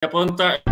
Apunta.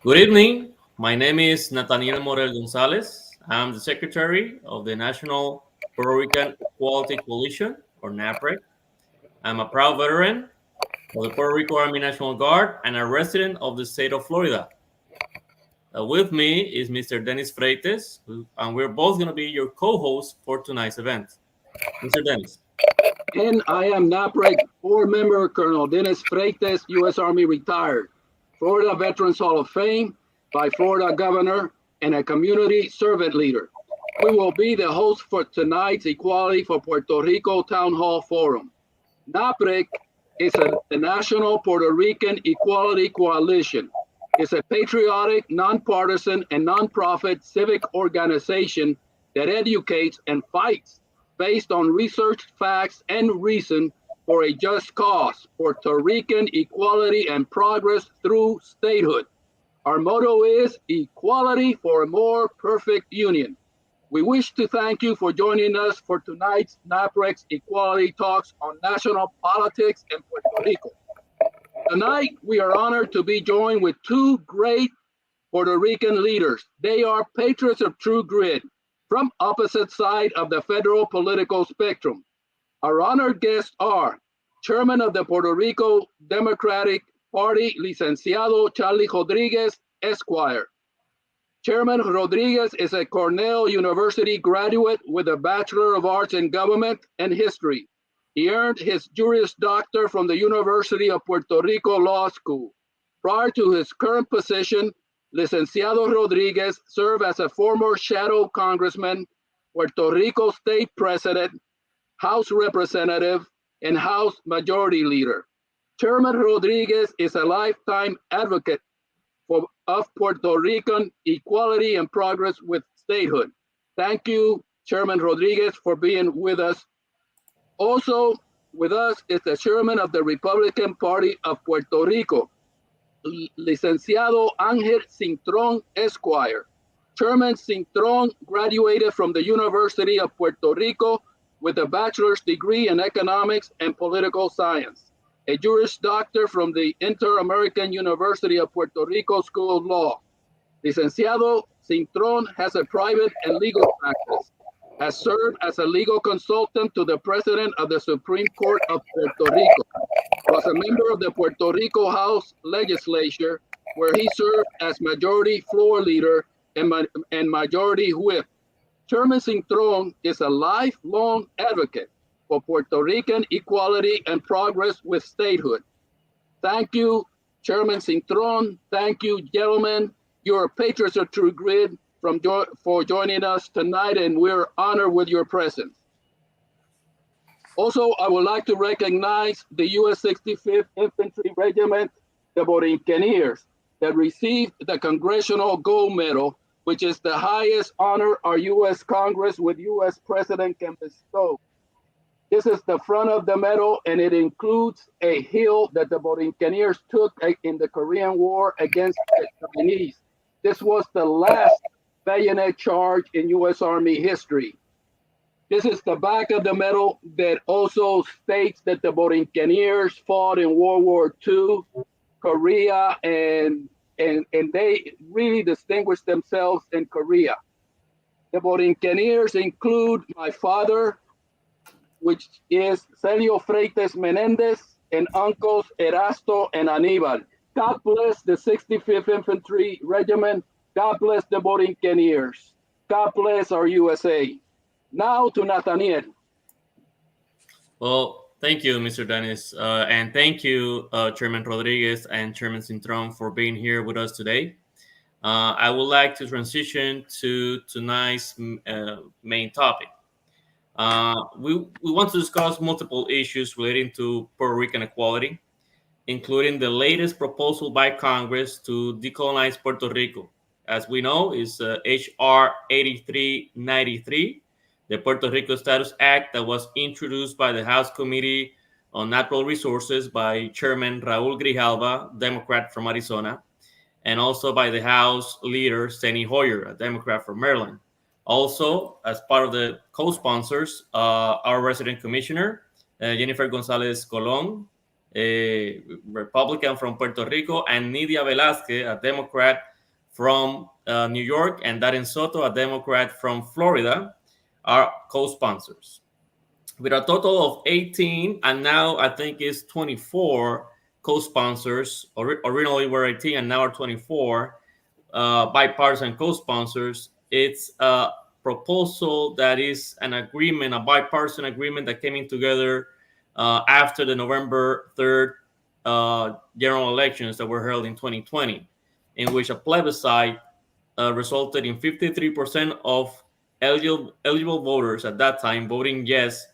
Good evening. My name is Nathaniel Morel Gonzalez. I'm the secretary of the National Puerto Rican Equality Coalition, or NAPREC. I'm a proud veteran of the Puerto Rico Army National Guard and a resident of the state of Florida. With me is Mr. Dennis Freites, and we're both going to be your co-hosts for tonight's event. Mr. Dennis. And I am NAPREC board member Colonel Dennis Freites, U.S. Army retired, Florida Veterans Hall of Fame by Florida Governor, and a community servant leader. We will be the host for tonight's Equality for Puerto Rico Town Hall Forum. NAPREC is the National Puerto Rican Equality Coalition. It's a patriotic, nonpartisan, and nonprofit civic organization that educates and fights based on research, facts, and reason for a just cause, Puerto Rican equality and progress through statehood. Our motto is equality for a more perfect union. We wish to thank you for joining us for tonight's NAPREC's Equality Talks on National Politics in Puerto Rico. Tonight, we are honored to be joined with two great Puerto Rican leaders. They are patriots of true grit, from opposite side of the federal political spectrum. Our honored guests are Chairman of the Puerto Rico Democratic Party, Licenciado Charlie Rodriguez, Esquire. Chairman Rodriguez is a Cornell University graduate with a Bachelor of Arts in Government and History. He earned his Juris Doctor from the University of Puerto Rico Law School. Prior to his current position, Licenciado Rodriguez served as a former shadow congressman, Puerto Rico state president, House representative, and House majority leader. Chairman Rodriguez is a lifetime advocate of Puerto Rican equality and progress with statehood. Thank you, Chairman Rodriguez, for being with us. Also with us is the chairman of the Republican Party of Puerto Rico, Licenciado Ángel Cintrón Esquire. Chairman Cintrón graduated from the University of Puerto Rico with a bachelor's degree in economics and political science, a Juris Doctor from the Inter-American University of Puerto Rico School of Law. Licenciado Cintrón has a private and legal practice, has served as a legal consultant to the President of the Supreme Court of Puerto Rico, was a member of the Puerto Rico House Legislature, where he served as Majority Floor Leader and Majority Whip. Chairman Cintrón is a lifelong advocate for Puerto Rican equality and progress with statehood. Thank you, Chairman Cintrón. Thank you, gentlemen. You're patriots of true grit for joining us tonight, and we're honored with your presence. Also, I would like to recognize the U.S. 65th Infantry Regiment, the Borinqueniers, that received the Congressional Gold Medal, which is the highest honor our U.S. Congress with U.S. President can bestow. This is the front of the medal, and it includes a hill that the Borinqueniers took in the Korean War against the Chinese. This was the last bayonet charge in U.S. Army history. This is the back of the medal that also states that the Borinqueniers fought in World War II, Korea, and they really distinguished themselves in Korea. The Borinqueniers include my father, which is Celio Freites Menendez, and uncles Erasto and Anibal. God bless the 65th Infantry Regiment. God bless the Borinqueniers. God bless our USA. Now to Nathaniel. Well, thank you, Mr. Dennis, and thank you, Chairman Rodriguez and Chairman Cintrón, for being here with us today. I would like to transition to tonight's main topic. We want to discuss multiple issues relating to Puerto Rican equality. including the latest proposal by Congress to decolonize Puerto Rico. As we know, is H.R. 8393, the Puerto Rico Status Act that was introduced by the House Committee on Natural Resources by Chairman Raul Grijalva, Democrat from Arizona, and also by the House leader, Steny Hoyer, a Democrat from Maryland. Also, as part of the co-sponsors, our resident commissioner, Jennifer Gonzalez Colon, a Republican from Puerto Rico, and Nidia Velázquez, a Democrat from New York, and Darren Soto, a Democrat from Florida, are co-sponsors. With a total of 18, and now I think it's 24 co-sponsors. Originally were 18, and now are 24 bipartisan co-sponsors. It's a proposal that is an agreement, a bipartisan agreement that came in together after the November 3rd general elections that were held in 2020, in which a plebiscite resulted in 53% of eligible voters at that time voting yes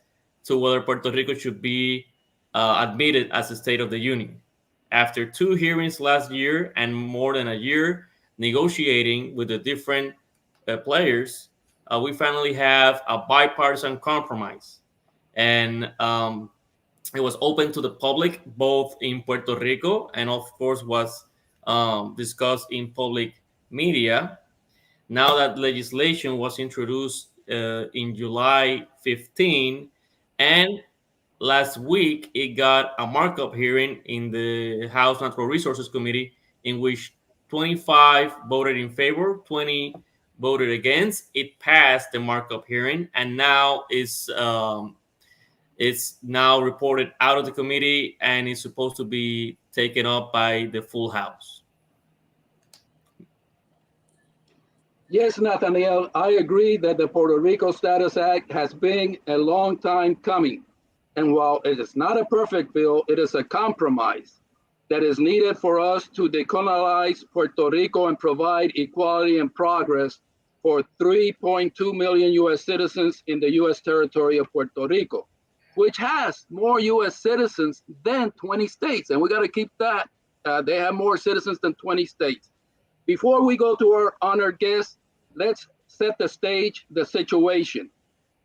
to whether Puerto Rico should be admitted as a state of the union. After two hearings last year and more than a year negotiating with the different players, we finally have a bipartisan compromise. And it was open to the public, both in Puerto Rico and, of course, was discussed in public media. Now that legislation was introduced in July 15, and last week it got a markup hearing in the House Natural Resources Committee, in which 25 voted in favor, 20 voted against. It passed the markup hearing, and now it's now reported out of the committee and is supposed to be taken up by the full House. Yes, Nathaniel, I agree that the Puerto Rico Status Act has been a long time coming. And while it is not a perfect bill, it is a compromise that is needed for us to decolonize Puerto Rico and provide equality and progress for 3.2 million US citizens in the US territory of Puerto Rico, which has more US citizens than 20 states. And we got to keep that. They have more citizens than 20 states. Before we go to our honored guests, let's set the stage, the situation.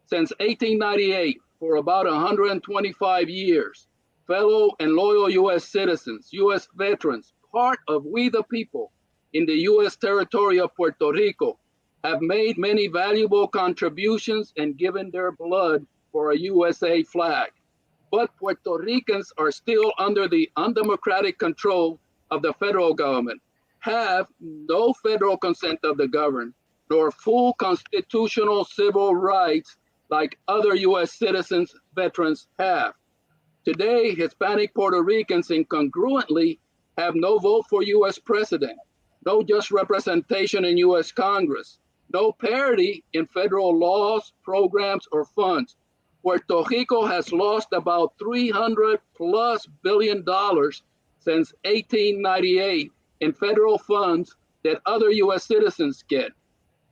Since 1898, for about 125 years, fellow and loyal US citizens, US veterans, part of we the people in the US territory of Puerto Rico, have made many valuable contributions and given their blood for a USA flag. But Puerto Ricans are still under the undemocratic control of the federal government, have no federal consent of the governed, nor full constitutional civil rights like other US citizens, veterans have. Today, Hispanic Puerto Ricans incongruently have no vote for US president, no just representation in US Congress, no parity in federal laws, programs, or funds. Puerto Rico has lost about $300+ billion since 1898 in federal funds that other US citizens get.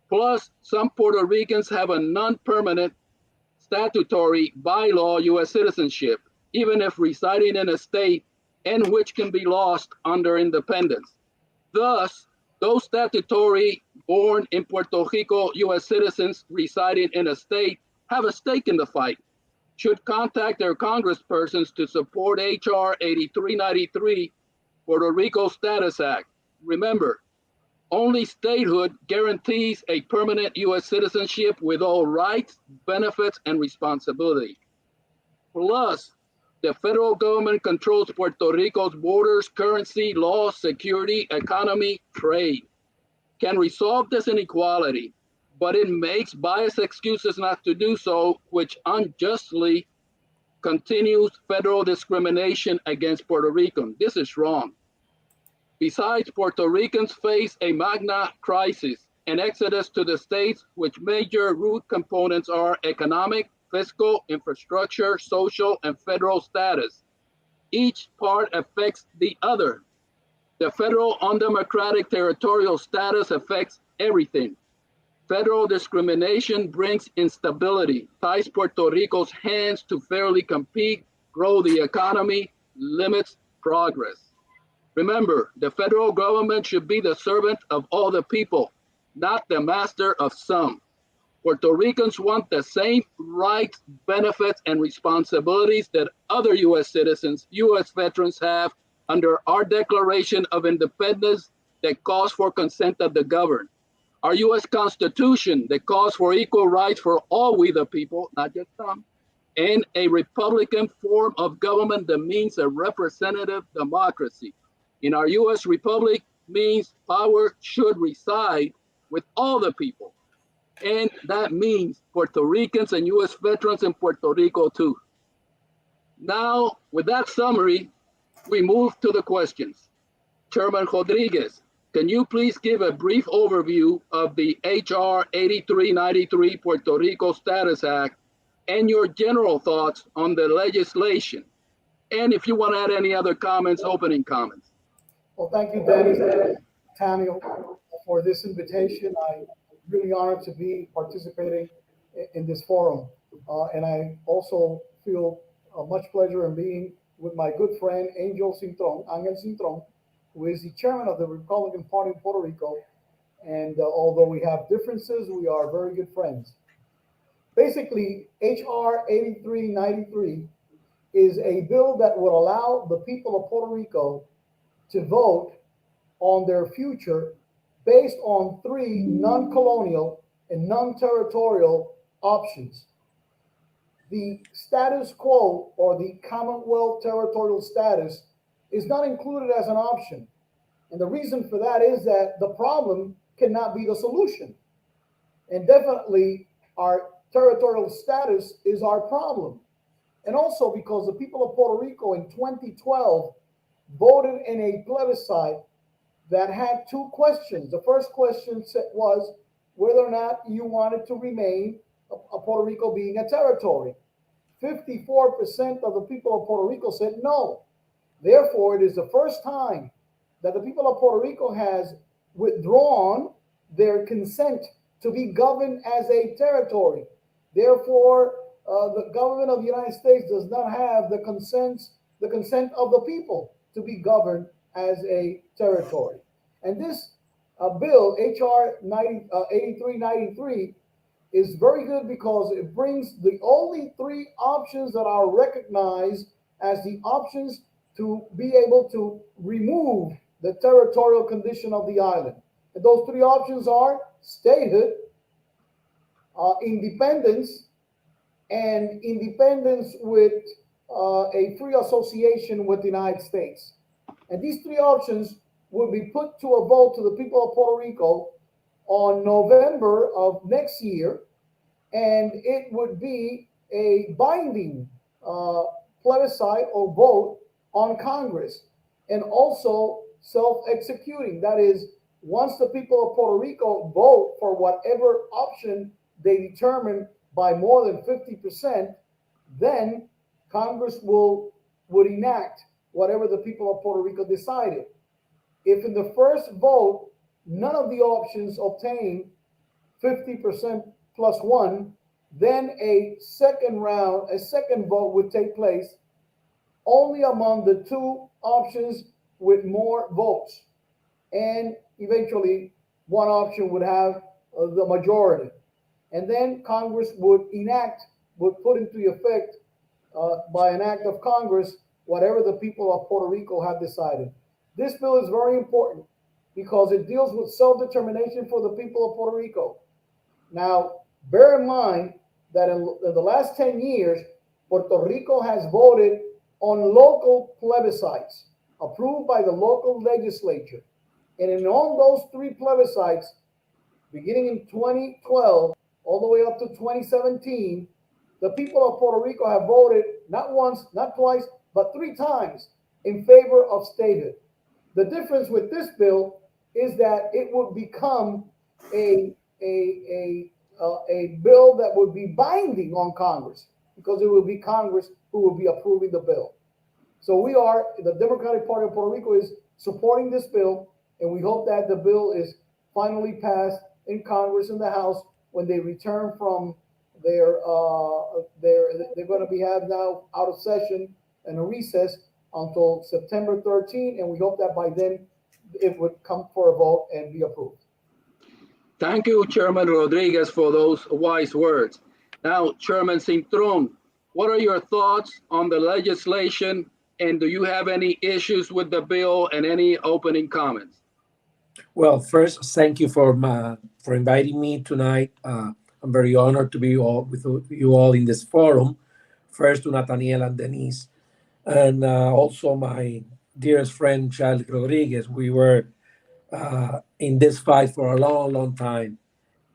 Plus, some Puerto Ricans have a non-permanent statutory bylaw US citizenship, even if residing in a state and which can be lost under independence. Thus, those statutory born in Puerto Rico US citizens residing in a state have a stake in the fight, should contact their congresspersons to support H.R. 8393, Puerto Rico Status Act. Remember, only statehood guarantees a permanent US citizenship with all rights, benefits, and responsibility. Plus, the federal government controls Puerto Rico's borders, currency, law, security, economy, trade. Can resolve this inequality, but it makes biased excuses not to do so, which unjustly continues federal discrimination against Puerto Ricans. This is wrong. Besides, Puerto Ricans face a magna crisis, an exodus to the states, which major root components are economic, fiscal, infrastructure, social, and federal status. Each part affects the other. The federal undemocratic territorial status affects everything. Federal discrimination brings instability, ties Puerto Rico's hands to fairly compete, grow the economy, limits progress. Remember, the federal government should be the servant of all the people, not the master of some. Puerto Ricans want the same rights, benefits, and responsibilities that other U.S. citizens, U.S. veterans have under our Declaration of Independence that calls for consent of the governed. Our U.S. Constitution that calls for equal rights for all we the people, not just some, and a Republican form of government that means a representative democracy. In our U.S. Republic means power should reside with all the people. And that means Puerto Ricans and U.S. veterans in Puerto Rico too. Now, with that summary, we move to the questions. Chairman Rodriguez, can you please give a brief overview of the HR 8393 Puerto Rico Status Act and your general thoughts on the legislation? And if you want to add any other comments, opening comments. Well, thank you, Dennis and Tamio, for this invitation. I'm really honored to be participating in this forum. And I also feel much pleasure in being with my good friend, Angel Cintron, who is the chairman of the Republican Party in Puerto Rico. And although we have differences, we are very good friends. Basically, HR 8393 is a bill that would allow the people of Puerto Rico to vote on their future based on three non-colonial and non-territorial options. The status quo, or the Commonwealth territorial status, is not included as an option. And the reason for that is that the problem cannot be the solution. And definitely our territorial status is our problem. And also because the people of Puerto Rico in 2012 voted in a plebiscite that had two questions. The first question was whether or not you wanted to remain Puerto Rico being a territory. 54% of the people of Puerto Rico said no. Therefore, it is the first time that the people of Puerto Rico has withdrawn their consent to be governed as a territory. Therefore, the government of the United States does not have the consent of the people to be governed as a territory. And this bill, HR 8393, is very good because it brings the only three options that are recognized as the options to be able to remove the territorial condition of the island. And those three options are statehood, independence, and independence with a free association with the United States. And these three options will be put to a vote to the people of Puerto Rico on November of next year, and it would be a binding plebiscite or vote on Congress, and also self-executing. That is, once the people of Puerto Rico vote for whatever option they determine by more than 50%, then Congress would enact whatever the people of Puerto Rico decided. If in the first vote, none of the options obtain 50% plus one, then a second vote would take place only among the two options with more votes. And eventually, one option would have the majority. And then Congress would put into effect by an act of Congress whatever the people of Puerto Rico have decided. This bill is very important because it deals with self-determination for the people of Puerto Rico. Now, bear in mind that in the last 10 years, Puerto Rico has voted on local plebiscites approved by the local legislature. And in all those three plebiscites, beginning in 2012, all the way up to 2017, the people of Puerto Rico have voted not once, not twice, but three times in favor of statehood. The difference with this bill is that it would become a bill that would be binding on Congress, because it will be Congress who will be approving the bill. So the Democratic Party of Puerto Rico is supporting this bill, and we hope that the bill is finally passed in Congress in the House when they return from they're going to be have now out of session and a recess until September 13, and we hope that by then it would come for a vote and be approved. Thank you, Chairman Rodriguez, for those wise words. Now, Chairman Sintron, what are your thoughts on the legislation, and do you have any issues with the bill and any opening comments? Well, first, thank you for inviting me tonight. I'm very honored to be all with you all in this forum. First to Nathaniel and Denise, and also my dearest friend Charlie Rodriguez. We were in this fight for a long, long time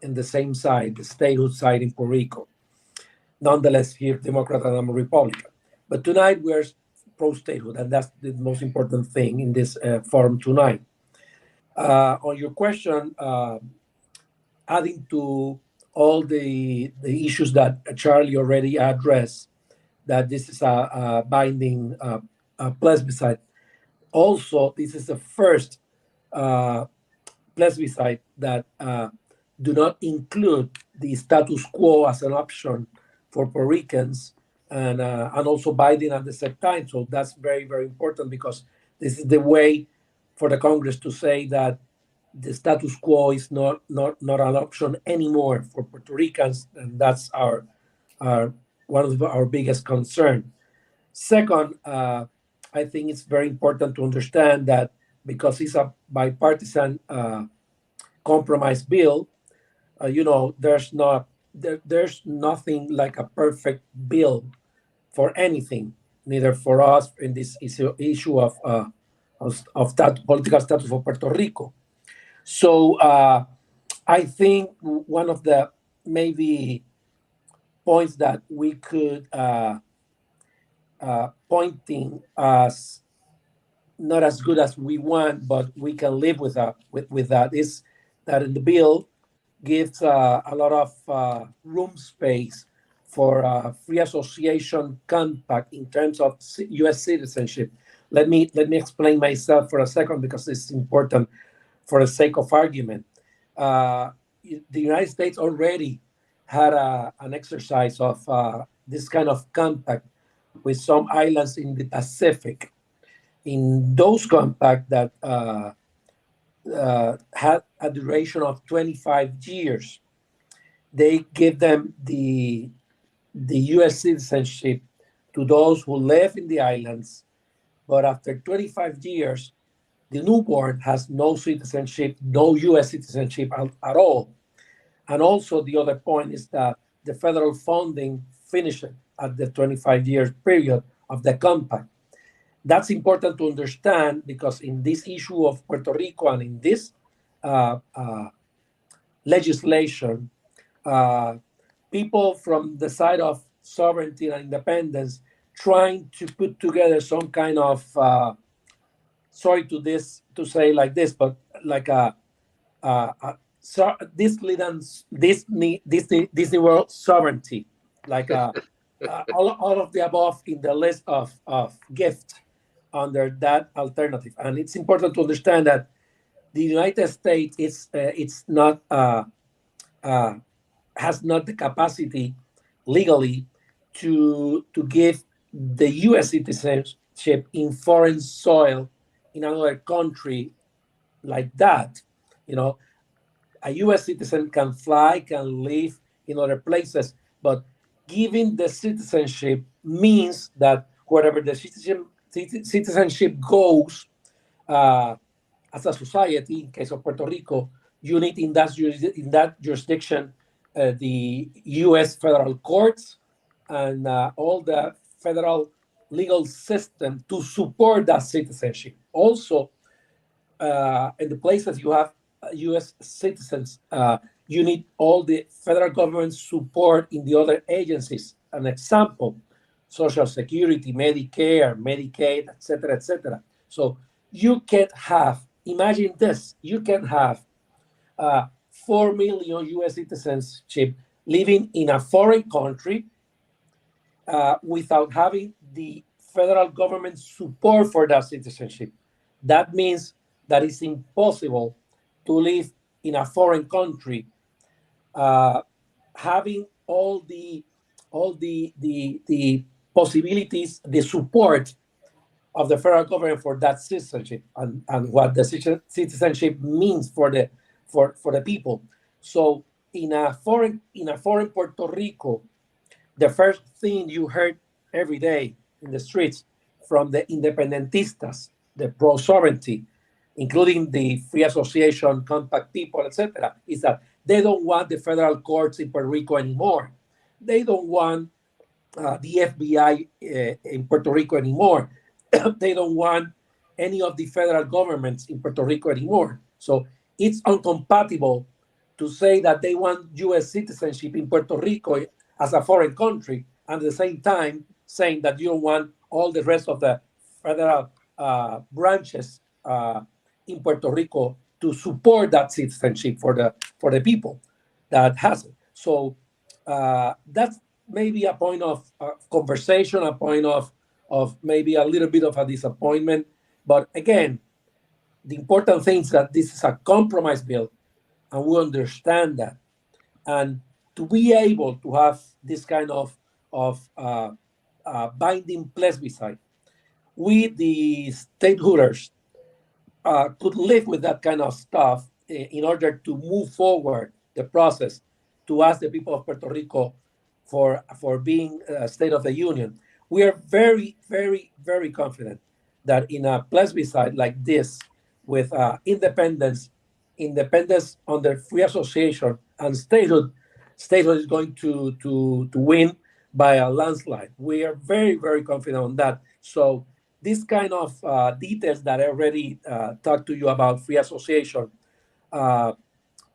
in the same side, the statehood side in Puerto Rico. Nonetheless, here Democrat and I'm a Republican. But tonight we're pro statehood, and that's the most important thing in this forum tonight. On your question, adding to all the issues that Charlie already addressed, that this is a binding plebiscite. Also, this is the first uh, plebiscite that do not include the status quo as an option for Puerto Ricans, and also Biden at the same time. So that's very, very important, because this is the way for the Congress to say that the status quo is not an option anymore for Puerto Ricans, and that's our one of our biggest concern. Second, I think it's very important to understand that because it's a bipartisan compromise bill, there's nothing like a perfect bill for anything, neither for us in this issue of that political status for Puerto Rico. So I think one of the maybe points that we could pointing as not as good as we want, but we can live with that, is that in the bill gives a lot of room space for free association compact in terms of U.S. citizenship. Let me explain myself for a second, because it's important for the sake of argument. Uh, the United States already had an exercise of this kind of compact with some islands in the Pacific. In those compacts that had a duration of 25 years, they give them the U.S. citizenship to those who live in the islands, but after 25 years, the newborn has no citizenship, no U.S. citizenship at all. And also, the other point is that the federal funding finished at the 25-year period of the compact. That's important to understand, because in this issue of Puerto Rico and in this uh, uh, legislation, uh, people from the side of sovereignty and independence trying to put together some kind of sorry to say like this, but like so Disney World sovereignty, like all of the above in the list of gift under that alternative. And it's important to understand that the United States is it's not uh, has not the capacity legally to give the U.S. citizenship in foreign soil in another country like that. You know, a U.S. citizen can fly, can live in other places, but giving the citizenship means that wherever the citizenship goes, uh, as a society, in case of Puerto Rico, you need in that jurisdiction the U.S. federal courts and all the federal legal system to support that citizenship. Also, in the places you have U.S. citizens, you need all the federal government support in the other agencies. An example: Social Security, Medicare, Medicaid, etc., etc. So you can have, imagine this, you can have 4 million U.S. citizenship living in a foreign country without having the federal government support for that citizenship. That means that it's impossible to live in a foreign country uh, having all the possibilities, the support of the federal government for that citizenship, and what the citizenship means for the people. So in a foreign Puerto Rico, the first thing you heard every day in the streets from the independentistas, the pro sovereignty, including the free association, compact people, etc., is that they don't want the federal courts in Puerto Rico anymore. They don't want the FBI in Puerto Rico anymore. They don't want any of the federal governments in Puerto Rico anymore. So it's incompatible to say that they want U.S. citizenship in Puerto Rico as a foreign country, and at the same time saying that you don't want all the rest of the federal branches in Puerto Rico to support that citizenship for the people that has it. So that's maybe a point of conversation, a point of maybe a little bit of a disappointment. But again, the important thing is that this is a compromise bill, and we understand that. And to be able to have this kind of binding plebiscite, we, the stateholders, could live with that kind of stuff in order to move forward the process to ask the people of Puerto Rico for being a state of the union. We are very, very, very confident that in a plebiscite like this, with independence under free association and statehood is going to win by a landslide. We are very, very confident on that. So this kind of details that I already talked to you about free association, uh,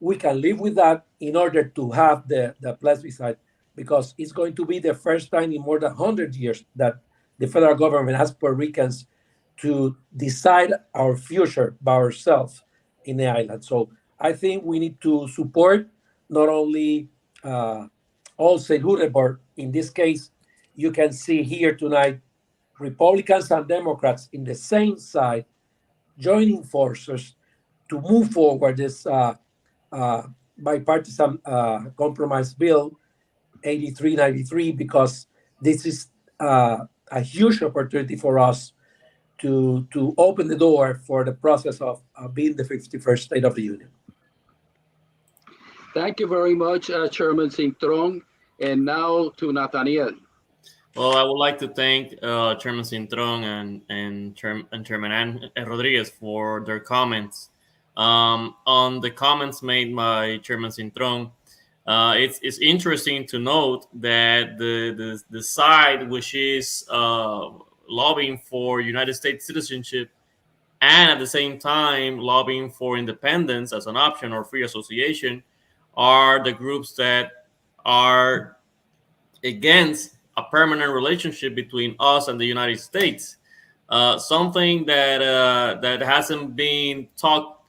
we can live with that in order to have the plebiscite, because it's going to be the first time in more than 100 years that the federal government has Puerto Ricans to decide our future by ourselves in the island. So I think we need to support not only uh, all statehood, but in this case, you can see here tonight Republicans and Democrats in the same side joining forces to move forward this uh, bipartisan compromise bill 8393, because this is a huge opportunity for us to open the door for the process of being the 51st state of the union. Thank you very much, Chairman Sintron. And now to Nathaniel. Well, I would like to thank Chairman Sintron and Chairman Rodriguez for their comments. On the comments made by Chairman Sintron, it's interesting to note that the side which is lobbying for United States citizenship and at the same time lobbying for independence as an option or free association are the groups that are against a permanent relationship between us and the United States. Something that hasn't been talked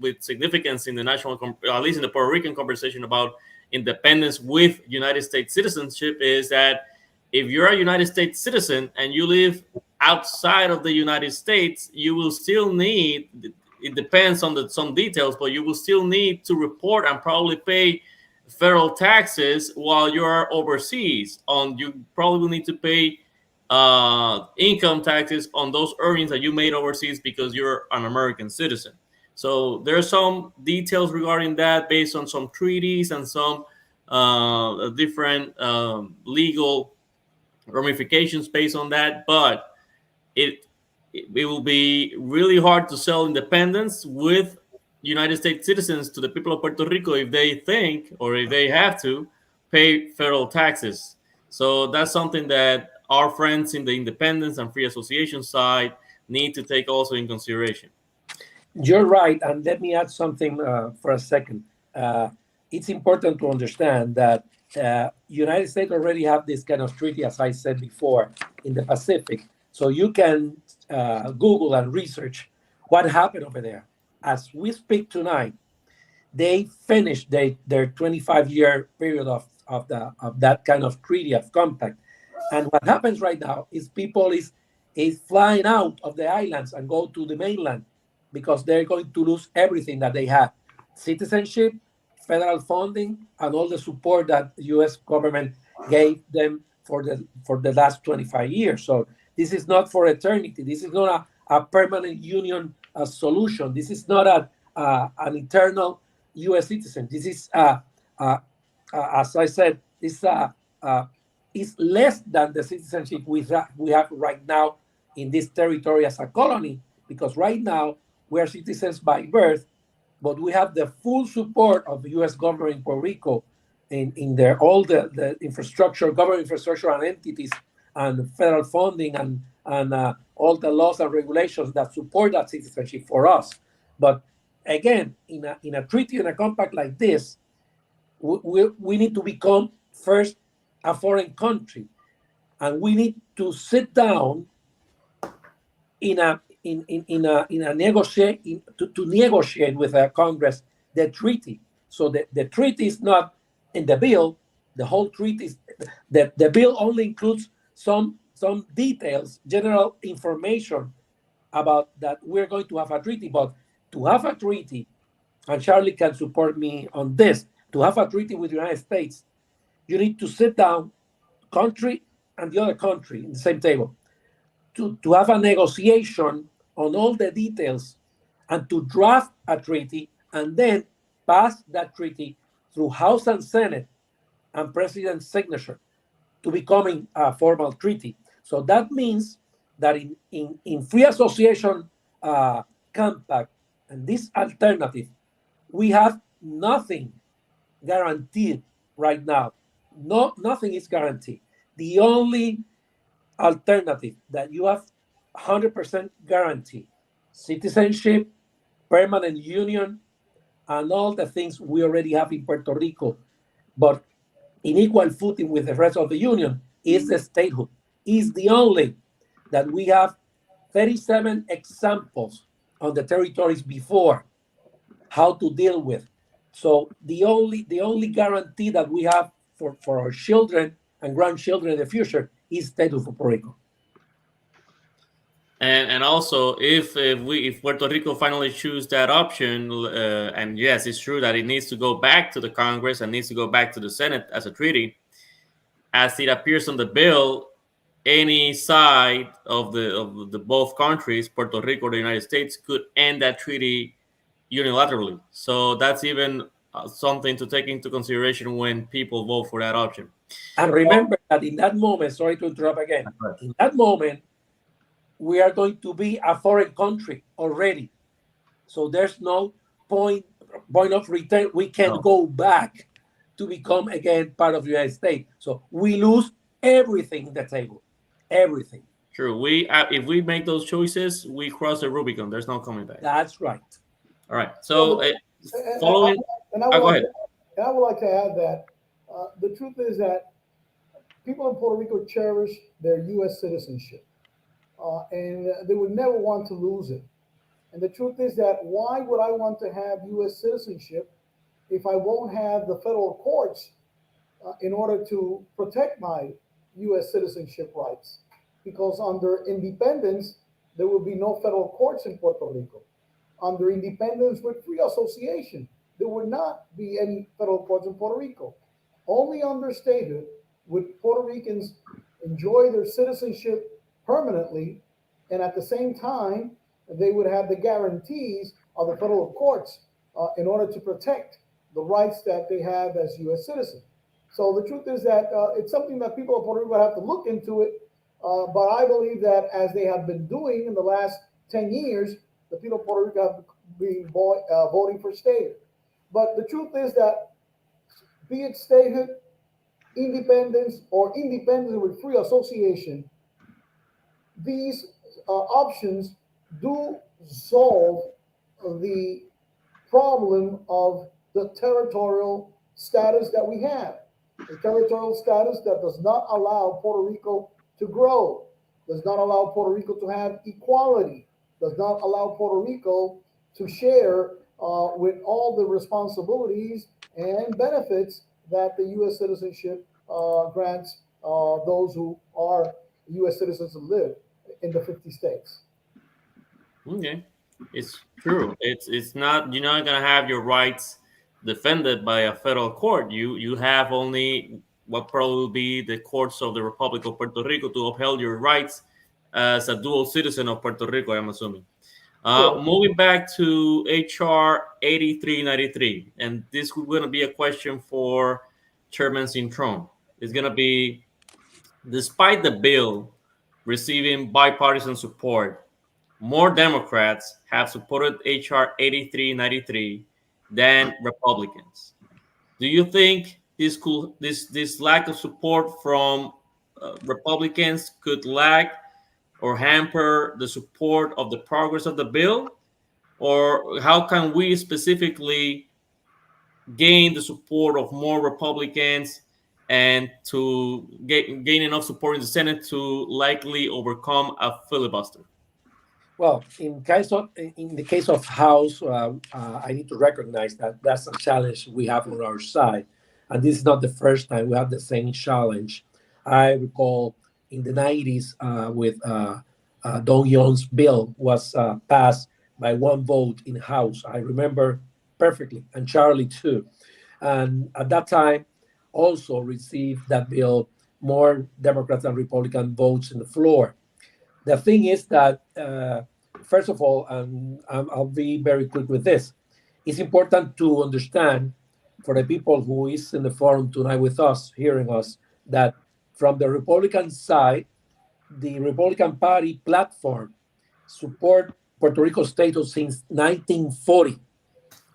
with significance in the at least in the Puerto Rican conversation about independence with United States citizenship, is that if you're a United States citizen and you live outside of the United States, you will still need. It depends on some details, but you will still need to report and probably pay federal taxes while you're overseas. You probably will need to pay income taxes on those earnings that you made overseas because you're an American citizen. So there are some details regarding that based on some treaties and some different legal ramifications based on that. But it it will be really hard to sell independence with United States citizens to the people of Puerto Rico if they think or if they have to pay federal taxes. So that's something that our friends in the independence and free association side need to take also in consideration. You're right, and let me add something for a second. It's important to understand that United States already have this kind of treaty, as I said before, in the Pacific. So you can Google and research what happened over there. As we speak tonight, they finished their 25-year period of that kind of treaty of compact. And what happens right now is people is flying out of the islands and go to the mainland because they're going to lose everything that they have: citizenship, federal funding, and all the support that the U.S. government gave them for the last 25 years. So This is not for eternity. This is not a permanent union solution. This is not an eternal U.S. citizen. This is, as I said, this is less than the citizenship we have right now in this territory as a colony, because right now we are citizens by birth, but we have the full support of the U.S. government in Puerto Rico in their all the infrastructure, government infrastructure and entities and federal funding and all the laws and regulations that support that citizenship for us. But again, in a treaty, in a compact like this, we need to become first a foreign country, and we need to sit down in a negotiate to negotiate with Congress the treaty. So the treaty is not in the bill. The whole treaty is the bill only includes some details, general information about that we're going to have a treaty. But to have a treaty, and Charlie can support me on this, to have a treaty with the United States, you need to sit down, country and the other country in the same table, to have a negotiation on all the details and to draft a treaty and then pass that treaty through House and Senate and President's signature to becoming a formal treaty. So that means that in free association compact and this alternative, we have nothing guaranteed right now. Nothing is guaranteed. The only alternative that you have 100% guarantee, citizenship, permanent union, and all the things we already have in Puerto Rico, but in equal footing with the rest of the union, is the statehood. Is the only that we have 37 examples on the territories before how to deal with. So the only guarantee that we have for our children and grandchildren in the future is statehood for Puerto Rico. And also, if Puerto Rico finally choose that option, and yes, it's true that it needs to go back to the Congress and needs to go back to the Senate as a treaty, as it appears on the bill, any side of the both countries, Puerto Rico or the United States, could end that treaty unilaterally. So that's even something to take into consideration when people vote for that option. And remember that in that moment, sorry to interrupt again, in that moment, we are going to be a foreign country already. So there's no point of return. We can go back to become again part of the United States. So we lose everything in the table. Everything. True. If we make those choices, we cross the Rubicon. There's no coming back. That's right. All right. So following. I Go ahead. And I would like to add that the truth is that people in Puerto Rico cherish their U.S. citizenship, and they would never want to lose it. And the truth is that why would I want to have U.S. citizenship if I won't have the federal courts in order to protect my U.S. citizenship rights? Because under independence, there will be no federal courts in Puerto Rico. Under independence with free association, there would not be any federal courts in Puerto Rico. Only under statehood would Puerto Ricans enjoy their citizenship permanently, and at the same time, they would have the guarantees of the federal courts in order to protect the rights that they have as U.S. citizens. So the truth is that it's something that people of Puerto Rico have to look into it, but I believe that as they have been doing in the last 10 years, the people of Puerto Rico have been voting for statehood. But the truth is that be it statehood, independence, or independence with free association, these options do solve the problem of the territorial status that we have. A territorial status that does not allow Puerto Rico to grow, does not allow Puerto Rico to have equality, does not allow Puerto Rico to share with all the responsibilities and benefits that the U.S. citizenship grants those who are U.S. citizens and live in the 50 states. Okay, it's true. It's not, you're not gonna have your rights defended by a federal court. You have only what probably will be the courts of the Republic of Puerto Rico to uphold your rights as a dual citizen of Puerto Rico, I'm assuming. Sure. Moving back to HR 8393, and this is going to be a question for Chairman Cintron. It's going to be, despite the bill receiving bipartisan support, more Democrats have supported HR 8393 than Republicans. Do you think this lack of support from Republicans could lag or hamper the support of the progress of the bill? Or how can we specifically gain the support of more Republicans and to gain enough support in the Senate to likely overcome a filibuster? Well, in the case of House, I need to recognize that that's a challenge we have on our side, and this is not the first time we have the same challenge. I recall in the '90s with Don Young's bill was passed by one vote in House. I remember perfectly, and Charlie too. And at that time, also received that bill more Democrats and Republican votes in the floor. The thing is that, first of all, and I'll be very quick with this, it's important to understand for the people who is in the forum tonight with us, hearing us, that from the Republican side, the Republican Party platform support Puerto Rico status since 1940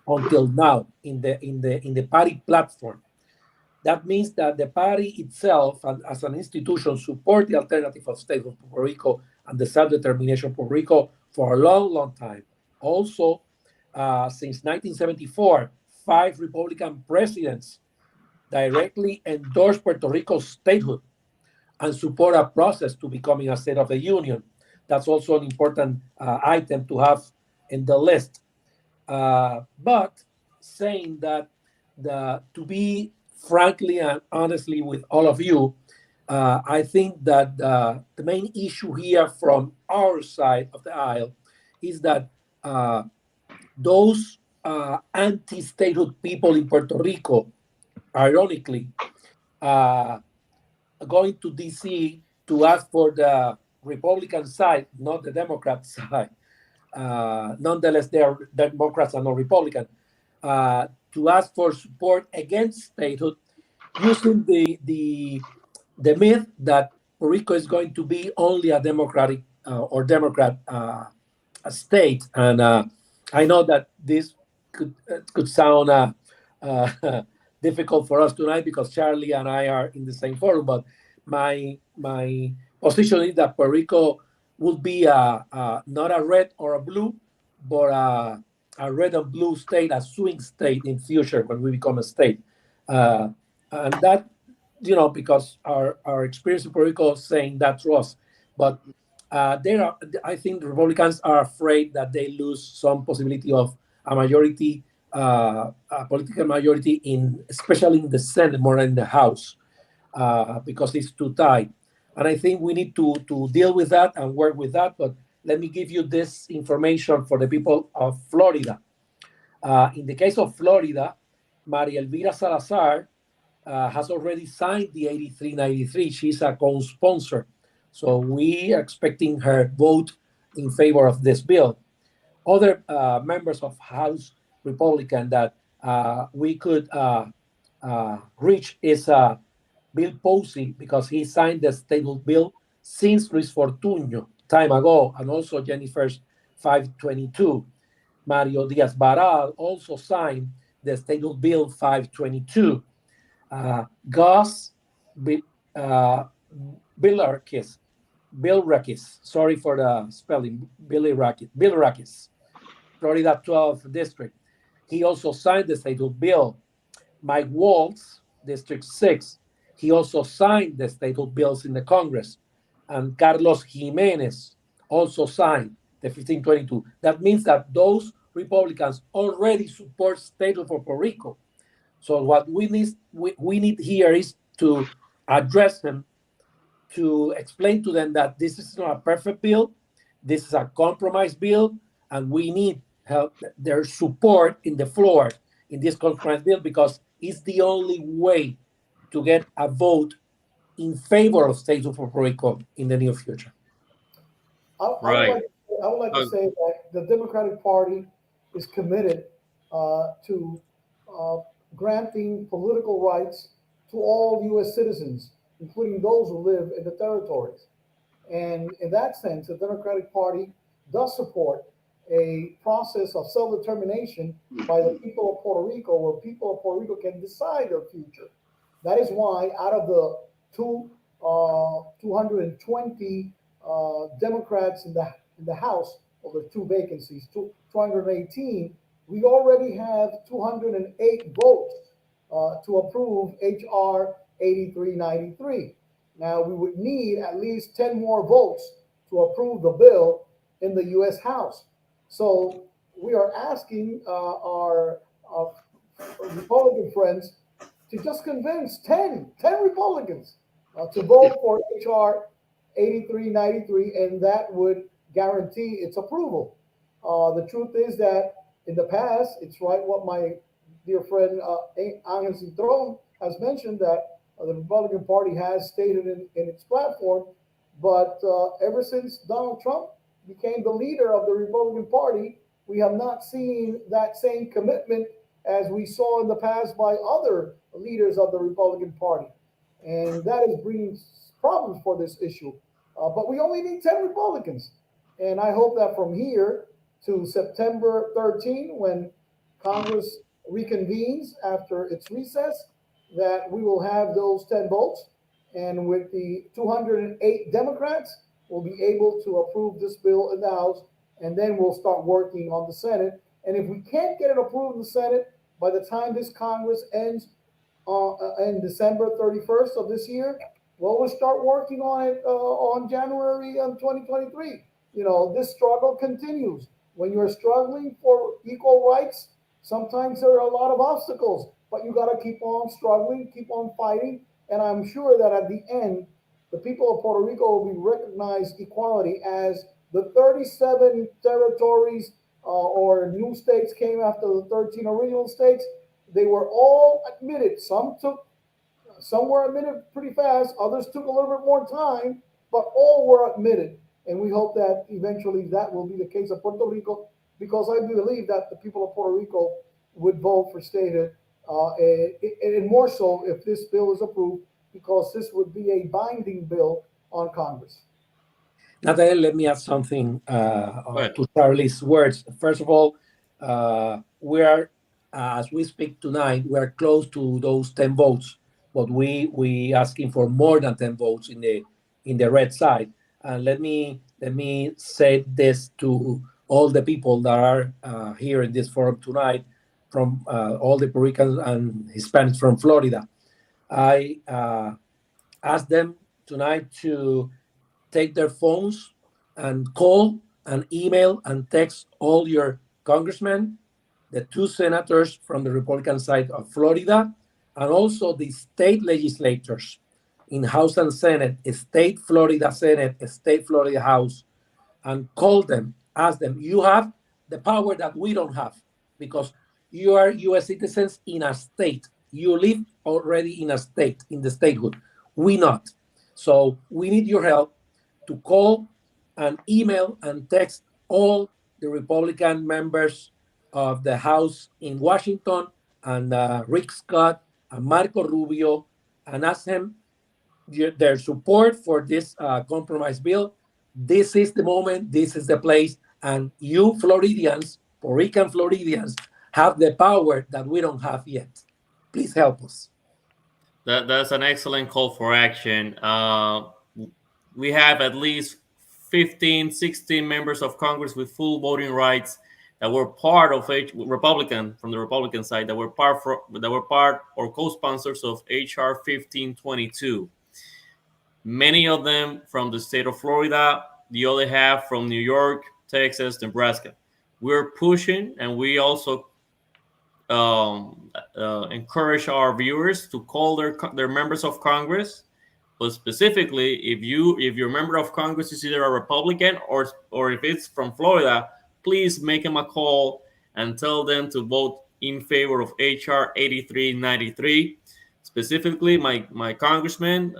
until now in the party platform. That means that the party itself, and as an institution, support the alternative of state of Puerto Rico and the self-determination of Puerto Rico for a long, long time. Also, since 1974, 5 Republican presidents directly endorsed Puerto Rico's statehood and support a process to becoming a state of the union. That's also an important item to have in the list. But saying that to be frankly and honestly with all of you, I think that the main issue here from our side of the aisle is that those anti-statehood people in Puerto Rico, ironically, going to DC to ask for the Republican side, not the Democrat side. Nonetheless, they are Democrats and not Republican. To ask for support against statehood, using the myth that Puerto Rico is going to be only a Democratic or Democrat state, and I know that this could sound difficult for us tonight because Charlie and I are in the same forum. But my position is that Puerto Rico will be not a red or a blue, but a red and blue state, a swing state in future when we become a state. And that, because our experience in Puerto Rico is saying that to us. But I think the Republicans are afraid that they lose some possibility of a majority, a political majority, especially in the Senate more than in the House, because it's too tight. And I think we need to deal with that and work with that. But let me give you this information for the people of Florida. In the case of Florida, Maria Elvira Salazar has already signed the 8393. She's a co-sponsor. So we are expecting her vote in favor of this bill. Other members of House Republican that we could reach is Bill Posey, because he signed the statehood bill since Luis Fortuño time ago, and also Jennifer's 522. Mario Diaz-Baral also signed the statehood bill 522. Gus Bilrakis, sorry for the spelling, Bilrakis, Florida 12th District. He also signed the statehood bill. Mike Waltz, District 6, he also signed the statehood bills in the Congress. And Carlos Jimenez also signed the 1522. That means that those Republicans already support statehood for Puerto Rico. So what we need here is to address them, to explain to them that this is not a perfect bill, this is a compromise bill, and we need their support in the floor in this compromise bill, because it's the only way to get a vote in favor of statehood for Puerto Rico in the near future. Right. I would like to Uh, say that the Democratic Party is committed to uh, granting political rights to all U.S. citizens, including those who live in the territories. And in that sense, the Democratic Party does support a process of self-determination by the people of Puerto Rico, where people of Puerto Rico can decide their future. That is why, out of the 220 Democrats in the House, or the two vacancies, 218, we already have 208 votes to approve HR 8393. Now, we would need at least 10 more votes to approve the bill in the U.S. House. So we are asking our Republican friends to just convince 10 Republicans to vote for H.R. 8393, and that would guarantee its approval. The truth is that in the past, it's right what my dear friend Angel Citron has mentioned, that the Republican Party has stated in its platform, but ever since Donald Trump became the leader of the Republican Party, we have not seen that same commitment as we saw in the past by other leaders of the Republican Party. And that is bringing problems for this issue. But we only need 10 Republicans. And I hope that from here to September 13, when Congress reconvenes after its recess, that we will have those 10 votes. And with the 208 Democrats, we'll be able to approve this bill in the House. And then we'll start working on the Senate. And if we can't get it approved in the Senate by the time this Congress ends in December 31st of this year, well, we'll start working on it on January 2023. You know, this struggle continues. When you're struggling for equal rights, sometimes there are a lot of obstacles, but you got to keep on struggling, keep on fighting. And I'm sure that at the end, the people of Puerto Rico will be recognized equality as the 37 territories or new states came after the 13 original states. They were all admitted. Some were admitted pretty fast, others took a little bit more time, but all were admitted. And we hope that eventually that will be the case of Puerto Rico, because I believe that the people of Puerto Rico would vote for statehood, and more so if this bill is approved, because this would be a binding bill on Congress. Nathaniel, let me add something but to Charlie's words. First of all, we are, as we speak tonight, we are close to those 10 votes, but we asking for more than 10 votes in the red side. And let me say this to all the people that are here in this forum tonight, from all the Puerto Ricans and Hispanics from Florida. I ask them tonight to take their phones and call and email and text all your congressmen, the two senators from the Republican side of Florida, and also the state legislators in House and Senate, state Florida Senate, state Florida House, and call them, ask them, you have the power that we don't have, because you are US citizens in a state. You live already in a state, in the statehood. We not. So we need your help to call and email and text all the Republican members of the House in Washington, and Rick Scott and Marco Rubio, and ask them their support for this compromise bill. This is the moment, this is the place, and you Floridians, Puerto Rican Floridians, have the power that we don't have yet. Please help us. that's an excellent call for action. We have at least 15, 16 members of Congress with full voting rights that were part of Republican from the Republican side that were part or co-sponsors of HR 1522. Many of them from the state of Florida, the other half from New York, Texas, Nebraska. We're pushing, and we also encourage our viewers to call their members of Congress. But specifically, if your member of Congress is either a Republican or if it's from Florida, please make them a call and tell them to vote in favor of HR 8393. Specifically, my congressman,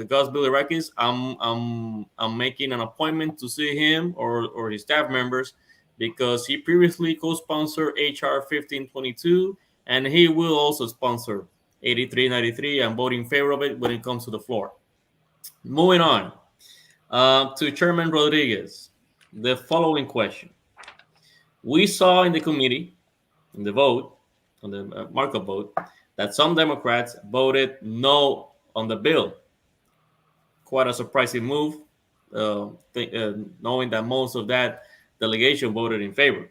Gus Bilirakis, I'm making an appointment to see him or his staff members because he previously co-sponsored HR 1522 and he will also sponsor 8393 and vote in favor of it when it comes to the floor. Moving on to Chairman Rodriguez, the following question: we saw in the committee, in the vote, on the markup vote, that some Democrats voted no on the bill. Quite a surprising move, knowing that most of that delegation voted in favor.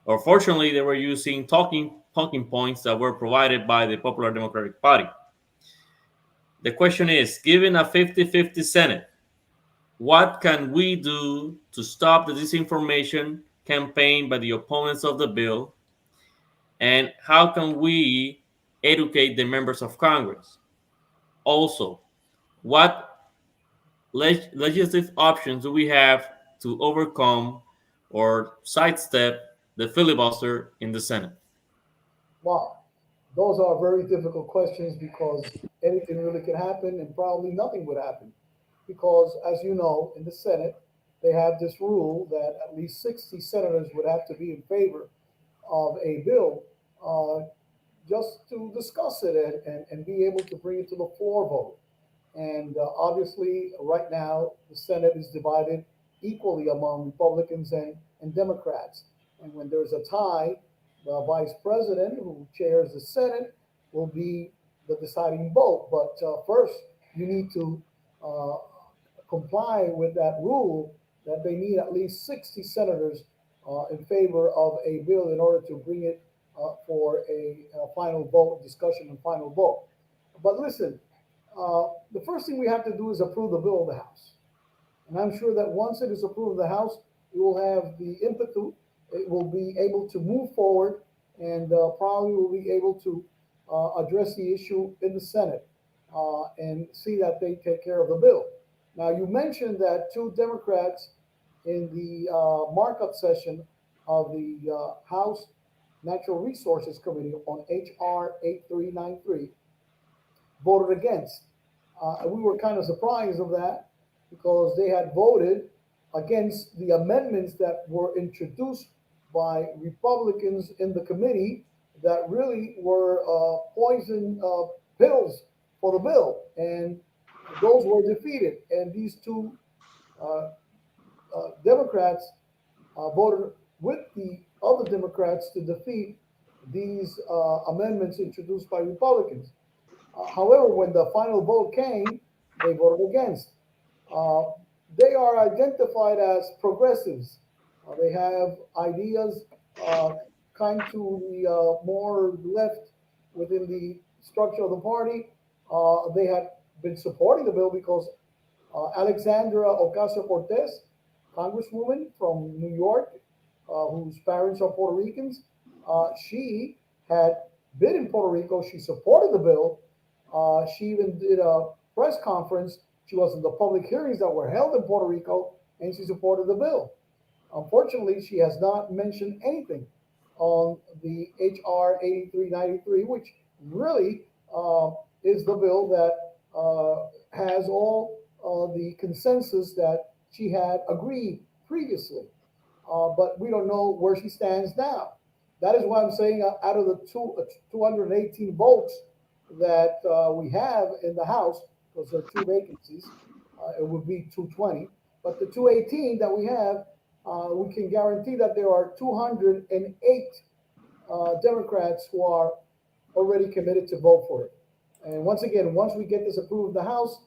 Unfortunately, they were using talking points that were provided by the Popular Democratic Party. The question is, given a 50-50 Senate, what can we do to stop the disinformation campaign by the opponents of the bill? And how can we educate the members of Congress? Also, what legislative options do we have to overcome or sidestep the filibuster in the Senate? Wow, those are very difficult questions because anything really can happen and probably nothing would happen. Because, as you know, in the Senate, they have this rule that at least 60 senators would have to be in favor of a bill uh, just to discuss it and be able to bring it to the floor vote. And obviously, right now, the Senate is divided equally among Republicans and Democrats. And when there's a tie, the vice president, who chairs the Senate, will be the deciding vote. But first, you need to uh, comply with that rule that they need at least 60 senators in favor of a bill in order to bring it for a final vote, discussion, and final vote. But listen, the first thing we have to do is approve the bill of the House. And I'm sure that once it is approved in the House, we will have the impetus. It will be able to move forward and probably will be able to address the issue in the Senate and see that they take care of the bill. Now, you mentioned that two Democrats in the markup session of the House Natural Resources Committee on HR 8393 voted against. And we were kind of surprised of that because they had voted against the amendments that were introduced by Republicans in the committee that really were poison pills for the bill. And those were defeated. And these two uh, Democrats voted with the other Democrats to defeat these amendments introduced by Republicans. However, when the final vote came, they voted against. Uh, they are identified as progressives. They have ideas uh, kind to the more left within the structure of the party. They had been supporting the bill because Alexandra Ocasio Cortez, Congresswoman from New York, whose parents are Puerto Ricans, she had been in Puerto Rico. She supported the bill. She even did a press conference. She was in the public hearings that were held in Puerto Rico, and she supported the bill. Unfortunately, she has not mentioned anything on the HR 8393, which really is the bill that has all the consensus that she had agreed previously. But we don't know where she stands now. That is why I'm saying out of the 218 votes that we have in the House, because there are two vacancies, it would be 220. But the 218 that we have, we can guarantee that there are 208 Democrats who are already committed to vote for it. And once again, once we get this approved in the House,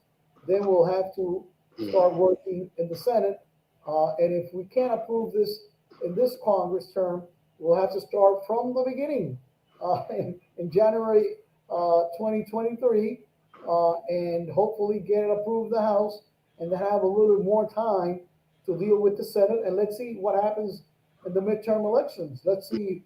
then we'll have to start working in the Senate. And if we can't approve this in this Congress term, we'll have to start from the beginning in January 2023 and hopefully get it approved in the House and to have a little bit more time to deal with the Senate. And let's see what happens in the midterm elections. Let's see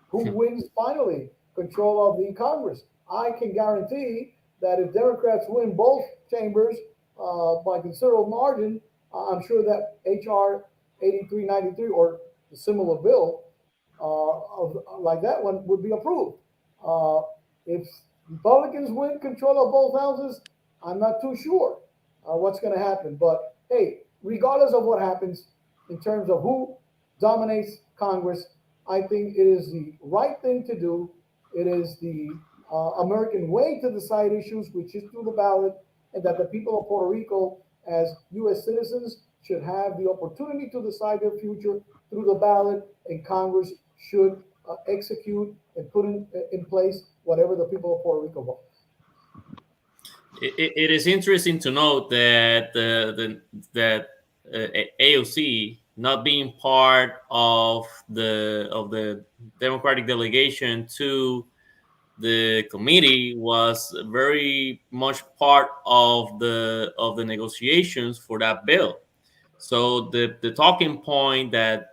who wins finally control of the Congress. I can guarantee that if Democrats win both chambers by considerable margin, I'm sure that HR 8393 or the similar bill like that one would be approved. If Republicans win control of both houses, I'm not too sure what's going to happen. But hey, regardless of what happens in terms of who dominates Congress, I think it is the right thing to do. It is the American way to decide issues, which is through the ballot, and that the people of Puerto Rico, as U.S. citizens, should have the opportunity to decide their future through the ballot, and Congress should execute and put in place whatever the people of Puerto Rico want. It is interesting to note that AOC not being part of the Democratic delegation to the committee was very much part of the negotiations for that bill. So the talking point that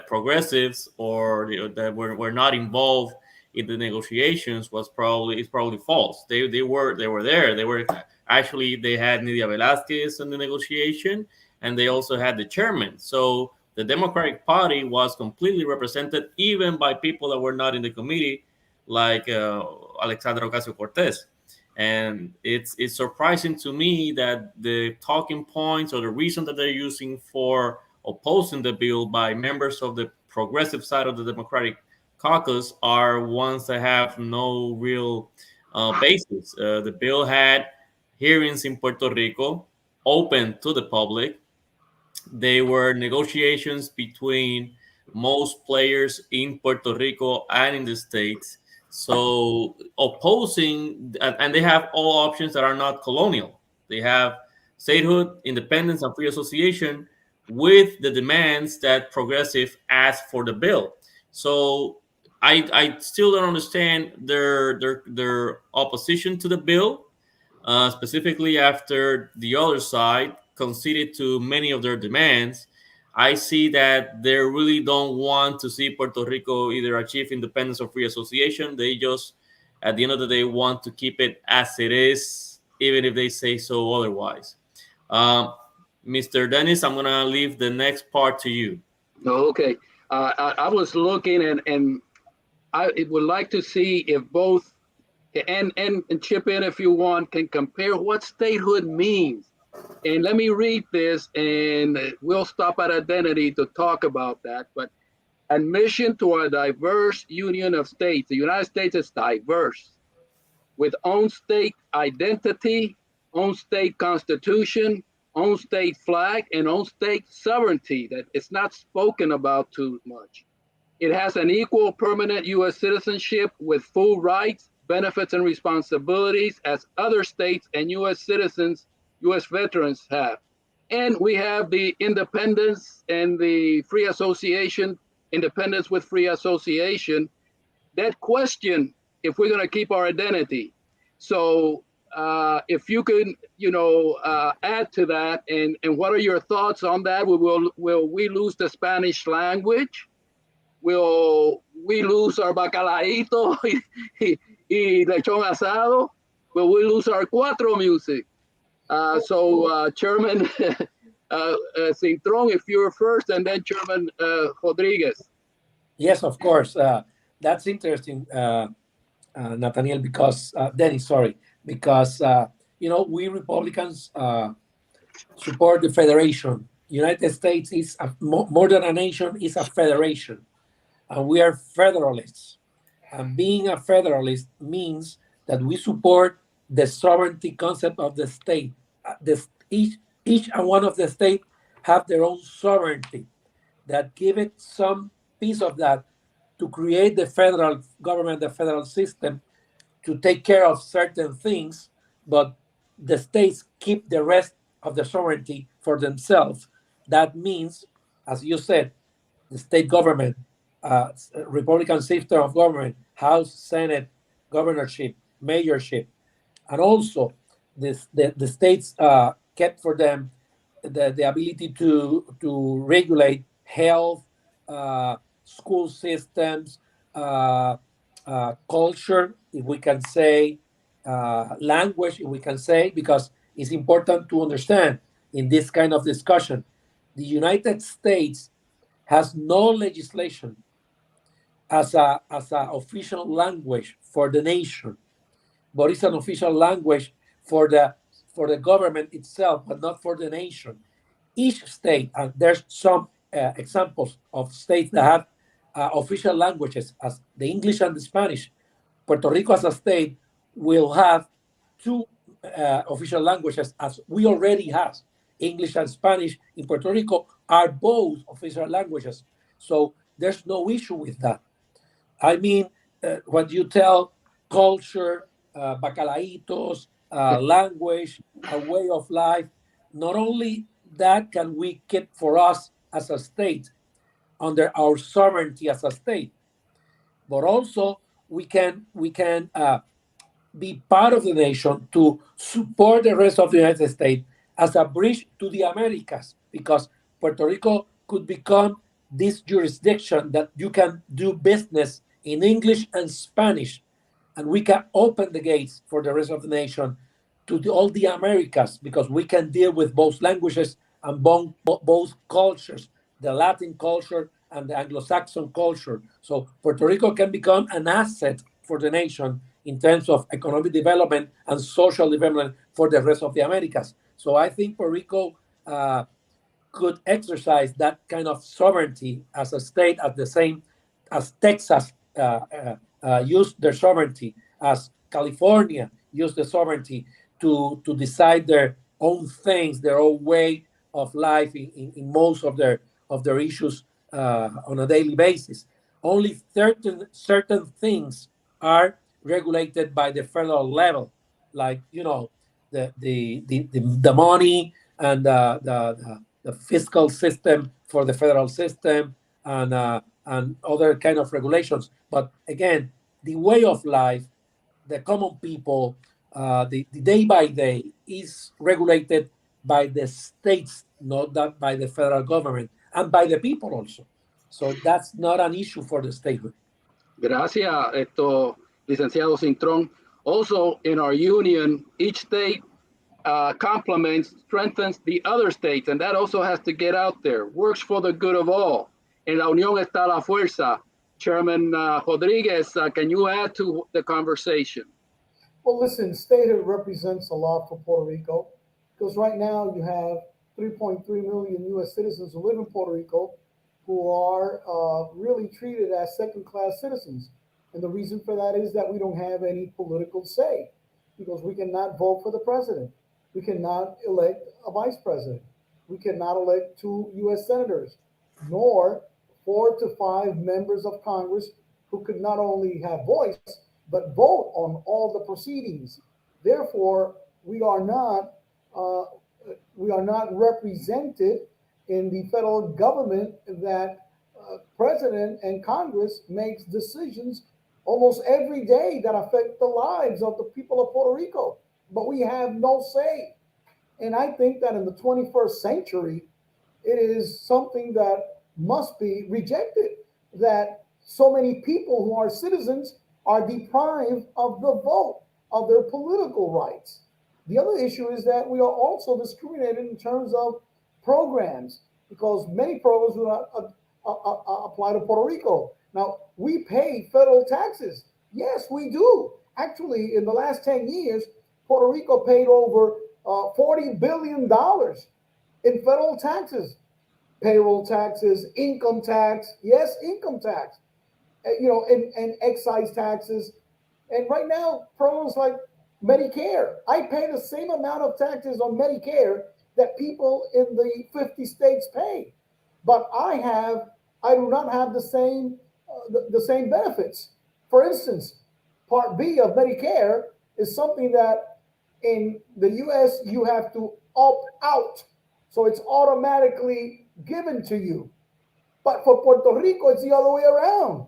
progressives or that were not involved in the negotiations is probably false. They were there. They were actually they had Nidia Velázquez in the negotiation, and they also had the chairman. So the Democratic Party was completely represented, even by people that were not in the committee, like Alexandra Ocasio Cortez. And it's surprising to me that the talking points or the reason that they're using for opposing the bill by members of the progressive side of the Democratic caucus are ones that have no real basis. The bill had hearings in Puerto Rico, open to the public. They were negotiations between most players in Puerto Rico and in the States. So opposing, and they have all options that are not colonial. They have statehood, independence, and free association with the demands that progressive asked for the bill. So I still don't understand their opposition to the bill, specifically after the other side conceded to many of their demands. I see that they really don't want to see Puerto Rico either achieve independence or free association. They just, at the end of the day, want to keep it as it is, even if they say so otherwise. Um, Mr. Dennis, I'm going to leave the next part to you. Okay. I was looking and I would like to see if both and chip in if you want can compare what statehood means. And let me read this, and we'll stop at identity to talk about that. But admission to a diverse union of states. The United States is diverse, with own state identity, own state constitution, own state flag, and own state sovereignty that it's not spoken about too much. It has an equal permanent U.S. citizenship with full rights, benefits, and responsibilities as other states and U.S. citizens, U.S. veterans have. And we have the independence and the free association, independence with free association, that question if we're going to keep our identity. So if you can, add to that, and what are your thoughts on that? Will we lose the Spanish language? Will we lose our bacalaíto y lechón asado? Will we lose our cuatro music? Chairman Cintron, if you're first, and then Chairman Rodriguez. Yes, of course. That's interesting, Nathaniel, because Dennis, sorry, because we Republicans support the federation. United States is more than a nation; is a federation, and we are federalists. And being a federalist means that we support the sovereignty concept of the state. Each and one of the states have their own sovereignty that give it some piece of that to create the federal government, the federal system, to take care of certain things, but the states keep the rest of the sovereignty for themselves. That means, as you said, the state government, Republican system of government, House, Senate, governorship, mayorship, and also the states kept for them the ability to regulate health, school systems, culture, if we can say, language, if we can say, because it's important to understand in this kind of discussion, the United States has no legislation as a official language for the nation, but it's an official language for the for the government itself, but not for the nation. Each state, and there's some examples of states that have official languages as the English and the Spanish. Puerto Rico as a state will have two official languages as we already have. English and Spanish in Puerto Rico are both official languages. So there's no issue with that. I mean, what you tell culture, bacalaitos, language, a way of life, not only that can we keep for us as a state under our sovereignty as a state, but also we can be part of the nation to support the rest of the United States as a bridge to the Americas, because Puerto Rico could become this jurisdiction that you can do business in English and Spanish, and we can open the gates for the rest of the nation to all the Americas, because we can deal with both languages and both cultures, the Latin culture and the Anglo-Saxon culture. So Puerto Rico can become an asset for the nation in terms of economic development and social development for the rest of the Americas. So I think Puerto Rico could exercise that kind of sovereignty as a state at the same as Texas used their sovereignty, as California used the sovereignty to decide their own things, their own way of life in most of their issues on a daily basis. Only certain things are regulated by the federal level, like the money and the fiscal system for the federal system, and other kind of regulations. But again, the way of life, the common people, the day by day is regulated by the states, not that by the federal government, and by the people also. So that's not an issue for the statehood. Gracias, licenciado Cintrón. Also, in our union, each state complements, strengthens the other states, and that also has to get out there. Works for the good of all. En la unión está la fuerza. Chairman Rodriguez, can you add to the conversation? Well, listen, statehood represents a lot for Puerto Rico, because right now you have 3.3 million U.S. citizens who live in Puerto Rico who are really treated as second-class citizens. And the reason for that is that we don't have any political say, because we cannot vote for the president. We cannot elect a vice president. We cannot elect 2 U.S. senators, nor 4 to 5 members of Congress who could not only have voice, but vote on all the proceedings. Therefore, uh, we are not represented in the federal government that president and Congress makes decisions almost every day that affect the lives of the people of Puerto Rico. But we have no say. And I think that in the 21st century, it is something that must be rejected, that so many people who are citizens are deprived of the vote, of their political rights. The other issue is that we are also discriminated in terms of programs, because many programs do not apply to Puerto Rico. Now, we pay federal taxes. Yes, we do. Actually, in the last 10 years, Puerto Rico paid over $40 billion in federal taxes, payroll taxes, income tax, yes, income tax, and excise taxes. And right now, programs like Medicare, I pay the same amount of taxes on Medicare that people in the 50 states pay, but I do not have the same benefits. For instance, Part B of Medicare is something that in the U.S. you have to opt out, so it's automatically given to you. But for Puerto Rico, it's the other way around.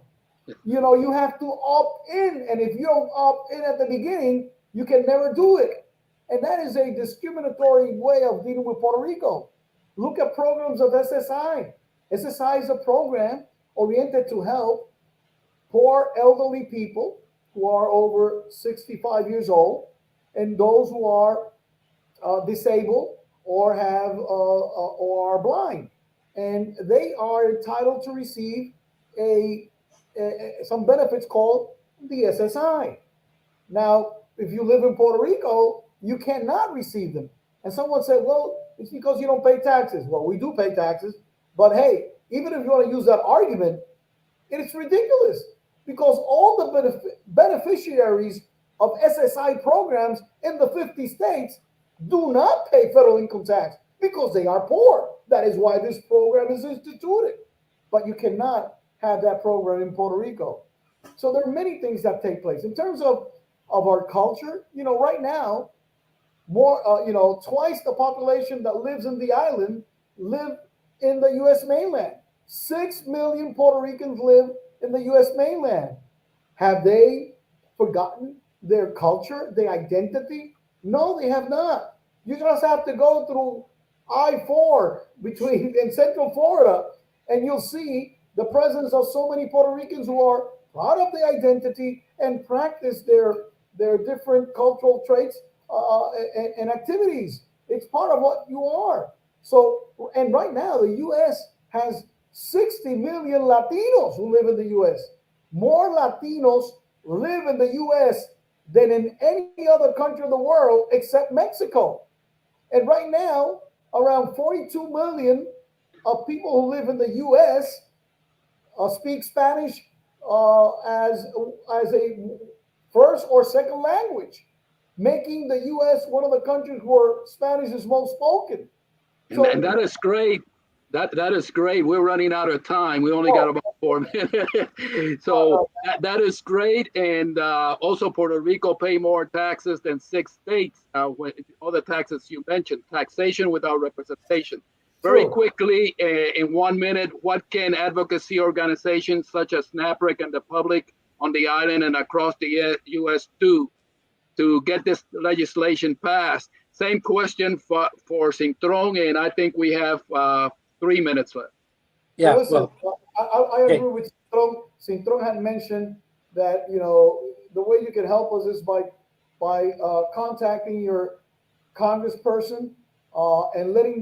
You have to opt in, and if you don't opt in at the beginning, you can never do it. And that is a discriminatory way of dealing with Puerto Rico. Look at programs of SSI. SSI is a program oriented to help poor elderly people who are over 65 years old, and those who are disabled or are blind, and they are entitled to receive some benefits called the SSI. Now, if you live in Puerto Rico, you cannot receive them. And someone said, well, it's because you don't pay taxes. Well, we do pay taxes, but hey, even if you want to use that argument, it's ridiculous because all the beneficiaries of SSI programs in the 50 states do not pay federal income tax because they are poor. That is why this program is instituted. But you cannot have that program in Puerto Rico. So there are many things that take place in terms of our culture. Right now, twice the population that lives in the island live in the U.S. mainland. 6 million Puerto Ricans live in the U.S. mainland. Have they forgotten their culture, their identity? No, they have not. You just have to go through I-4 in Central Florida, and you'll see the presence of so many Puerto Ricans who are proud of their identity and practice their different cultural traits and activities. It's part of what you are. So, and right now, the U.S. has 60 million Latinos who live in the U.S. More Latinos live in the U.S. than in any other country in the world except Mexico. And right now, around 42 million of people who live in the U.S. Speak Spanish as a first or second language, making the U.S. one of the countries where Spanish is most spoken. So, and that is great. That is great. We're running out of time. We only got about 4 minutes. So that is great. And also Puerto Rico pay more taxes than 6 states. All the taxes you mentioned, taxation without representation. Very quickly, in 1 minute, what can advocacy organizations such as NAPREC and the public on the island and across the U.S. do to get this legislation passed? Same question for Cintron, and I think we have 3 minutes left. Yeah, listen, I agree with Cintron. Cintron had mentioned that the way you can help us is by contacting your congressperson and letting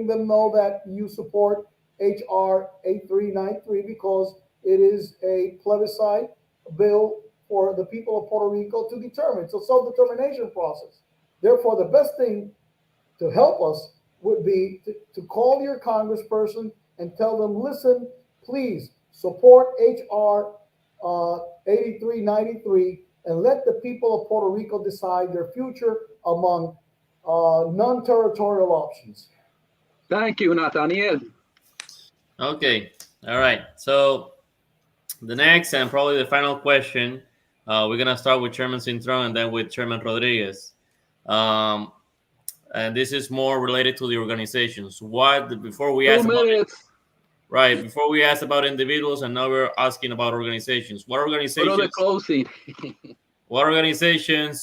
them know that you support HR 8393 because it is a plebiscite bill for the people of Puerto Rico to determine. It's a self-determination process. Therefore, the best thing to help us would be to call your congressperson and tell them, listen, please support HR 8393 and let the people of Puerto Rico decide their future among non-territorial options. Thank you, Nathaniel. Okay. All right. So the next and probably the final question, we're going to start with Chairman Cintron and then with Chairman Rodriguez. And this is more related to the organizations. Before we ask about individuals, and now we're asking about organizations. What organizations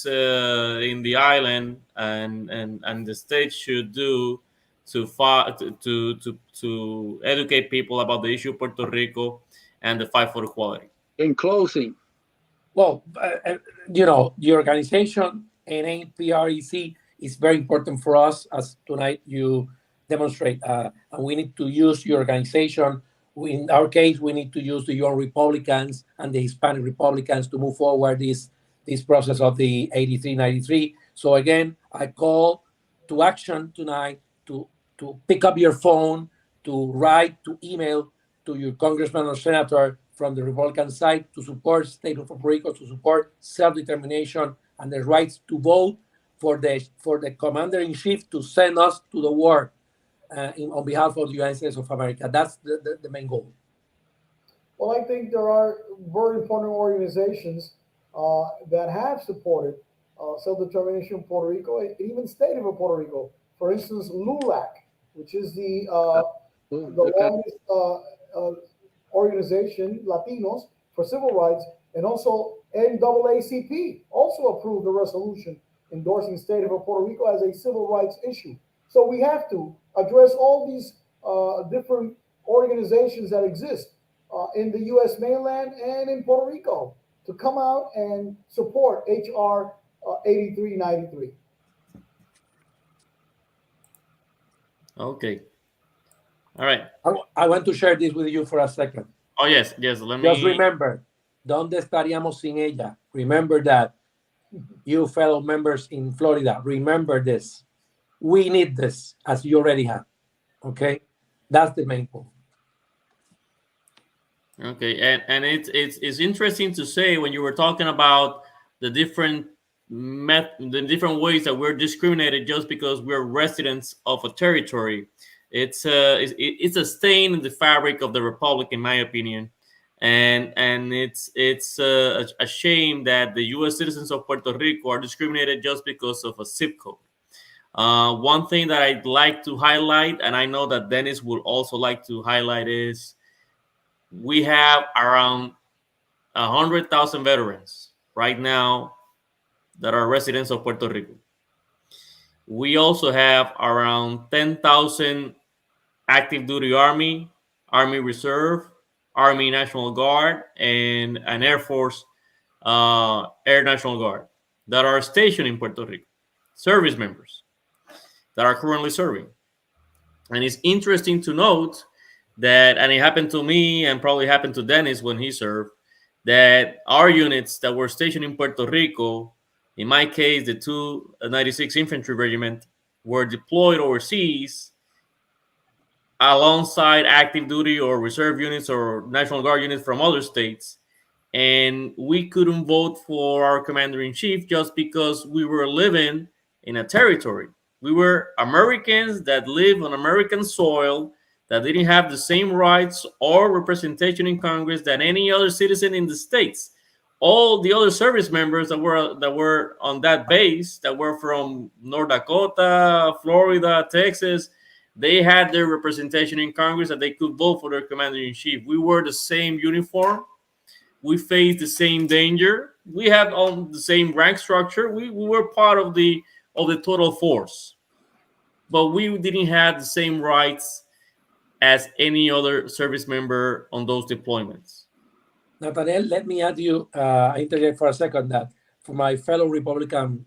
in the island and the state should do to educate people about the issue of Puerto Rico and the fight for equality? In closing, well, the organization NAPREC is very important for us, as tonight you demonstrate. And we need to use your organization. In our case, we need to use the young Republicans and the Hispanic Republicans to move forward this process of the 8393. So again, I call to action tonight to pick up your phone, to write, to email to your congressman or senator from the Republican side to support state of Puerto Rico, to support self-determination and the rights to vote, for the commander-in-chief to send us to the war on behalf of the United States of America. That's the main goal. Well, I think there are very important organizations that have supported self-determination in Puerto Rico, and even state of Puerto Rico. For instance, LULAC, which is the longest organization, Latinos, for civil rights, and also NAACP also approved a resolution endorsing the state of Puerto Rico as a civil rights issue. So we have to address all these different organizations that exist in the U.S. mainland and in Puerto Rico to come out and support HR 8393. Okay. All right. I want to share this with you for a second. Oh, yes. Let me... Just remember, ¿dónde estaríamos sin ella? Remember that You fellow members in Florida, remember this. We need this as you already have. Okay, that's the main point. Okay, and it's interesting to say when you were talking about the the different ways that we're discriminated just because we're residents of a territory. It's a stain in the fabric of the republic, in my opinion, and it's a shame that the U.S. citizens of Puerto Rico are discriminated just because of a zip code. One thing that I'd like to highlight, and I know that Dennis would also like to highlight, is we have around 100,000 veterans right now that are residents of Puerto Rico. We also have around 10,000 active duty Army, Army Reserve, Army National Guard, and an Air Force Air National Guard that are stationed in Puerto Rico, service members that are currently serving. And it's interesting to note that, and it happened to me and probably happened to Dennis when he served, that our units that were stationed in Puerto Rico, in my case, the 296 Infantry Regiment, were deployed overseas alongside active duty or reserve units or National Guard units from other states. And we couldn't vote for our commander in chief just because we were living in a territory. We were Americans that live on American soil that didn't have the same rights or representation in Congress than any other citizen in the states. All the other service members that were on that base, that were from North Dakota, Florida, Texas, they had their representation in Congress that they could vote for their commander in chief. We wore the same uniform. We faced the same danger. We had on the same rank structure. We were part of the total force, but we didn't have the same rights as any other service member on those deployments. Nathaniel, let me add you, interject for a second that for my fellow Republican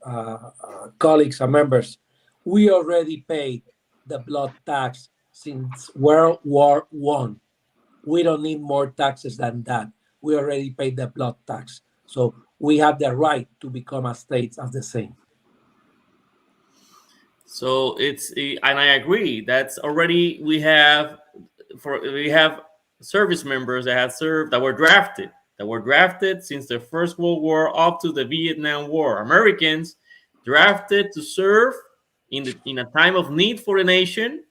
colleagues and members, we already paid the blood tax since World War One. We don't need more taxes than that. We already paid the blood tax. So we have the right to become a state as the same. So and I agree. That's already we have service members that have served that were drafted since the First World War up to the Vietnam War. Americans drafted to serve in a time of need for the nation,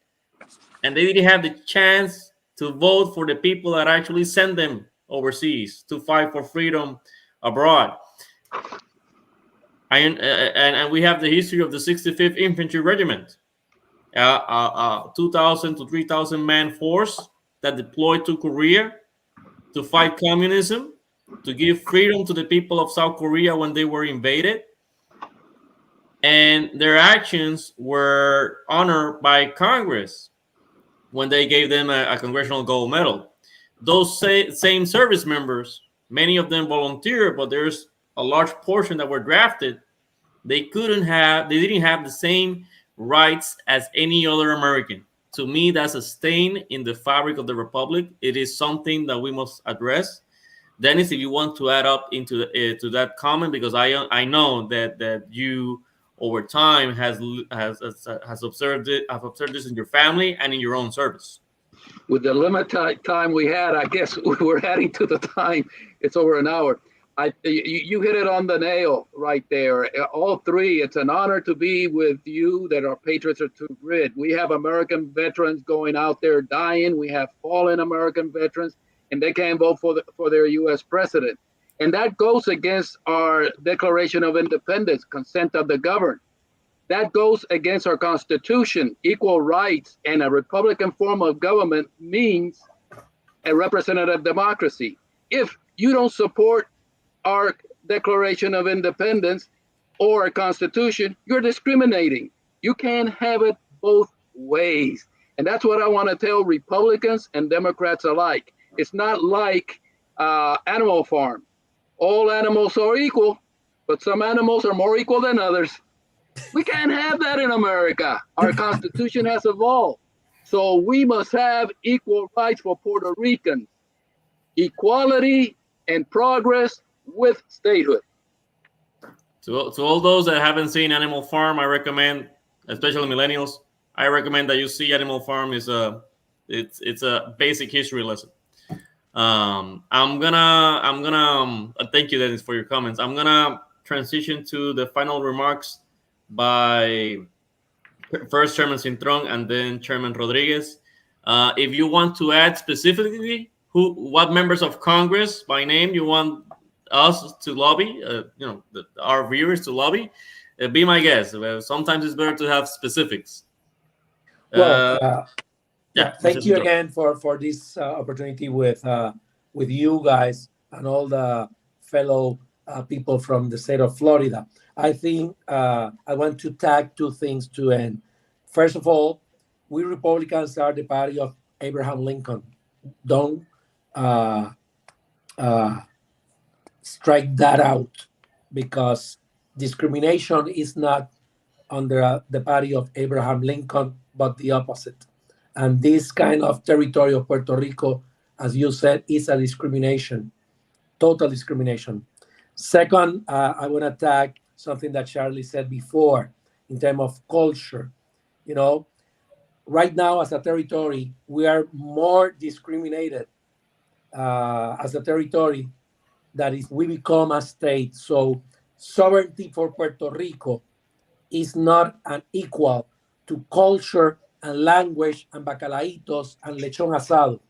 and they didn't have the chance to vote for the people that actually sent them overseas to fight for freedom abroad. And we have the history of the 65th Infantry Regiment, 2,000 to 3,000 man force that deployed to Korea to fight communism, to give freedom to the people of South Korea when they were invaded. And their actions were honored by Congress when they gave them a Congressional Gold Medal. Those same service members, many of them volunteered, but there's a large portion that were drafted. They didn't have the same rights as any other American. To me, that's a stain in the fabric of the republic. It is something that we must address. Dennis, if you want to add up into to that comment, because I know that you over time has observed it. I've observed this in your family and in your own service. With the limited time we had, I guess we're adding to the time. It's over an hour. You hit it on the nail right there. All three, it's an honor to be with you that our patriots are to grid. We have American veterans going out there dying. We have fallen American veterans, and they can't vote for their U.S. president. And that goes against our Declaration of Independence, consent of the governed. That goes against our Constitution. Equal rights and a Republican form of government means a representative democracy. If you don't support our Declaration of Independence or a Constitution, you're discriminating. You can't have it both ways. And that's what I want to tell Republicans and Democrats alike. It's not like Animal Farm. All animals are equal, but some animals are more equal than others. We can't have that in America. Our Constitution has evolved. So we must have equal rights for Puerto Ricans, equality and progress with statehood. To all those that haven't seen Animal Farm, I recommend, especially millennials, I recommend that you see Animal Farm. It's a basic history lesson. I'm gonna thank you, Dennis, for your comments. I'm gonna transition to the final remarks by first Chairman Cintron and then Chairman Rodriguez. If you want to add specifically what members of Congress by name you want us to lobby, our viewers to lobby, be my guest. Sometimes it's better to have specifics. Well, Yeah, Mr. thank you Cintron. again for this opportunity with you guys and all the fellow people from the state of Florida. I think I want to tag two things to end. First of all, we Republicans are the party of Abraham Lincoln. Don't uh, uh, strike that out, because discrimination is not under the party of Abraham Lincoln, but the opposite. And this kind of territory of Puerto Rico, as you said, is a discrimination, total discrimination. Second, I want to tag something that Charlie said before in terms of culture. You know, right now as a territory, we are more discriminated as a territory that if we become a state. So sovereignty for Puerto Rico is not an equal to culture and language and bacalaitos and lechon asado.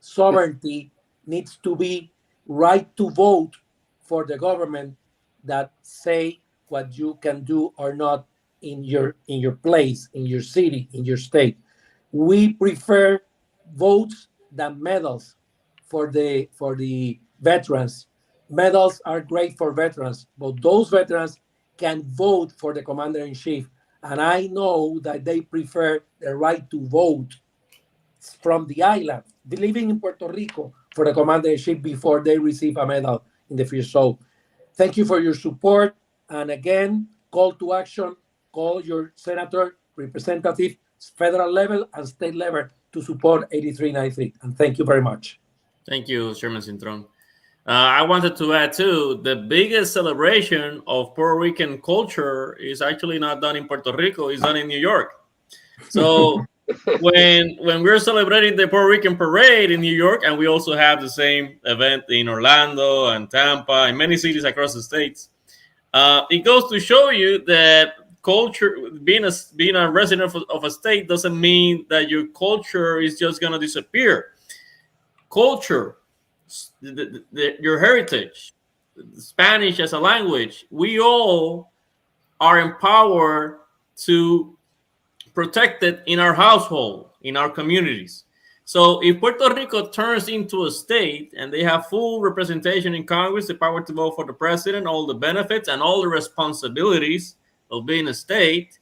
Sovereignty needs to be right to vote for the government that say what you can do or not in your place, in your city, in your state. We prefer votes than medals for the veterans. Medals are great for veterans, but those veterans can vote for the commander in chief. And I know that they prefer the right to vote from the island, living in Puerto Rico, for the commander in chief before they receive a medal in the field. So thank you for your support. And again, call to action, call your senator, representative, federal level and state level to support 8393. And thank you very much. Thank you, Chairman Cintron. I wanted to add too, the biggest celebration of Puerto Rican culture is actually not done in Puerto Rico, it's done in New York. So when we're celebrating the Puerto Rican parade in New York, and we also have the same event in Orlando and Tampa and many cities across the states, it goes to show you that culture, being a resident of a state doesn't mean that your culture is just going to disappear. Culture, your heritage, Spanish as a language, we all are empowered to protect it in our household, in our communities. So if Puerto Rico turns into a state and they have full representation in Congress, the power to vote for the president, all the benefits and all the responsibilities of being a state,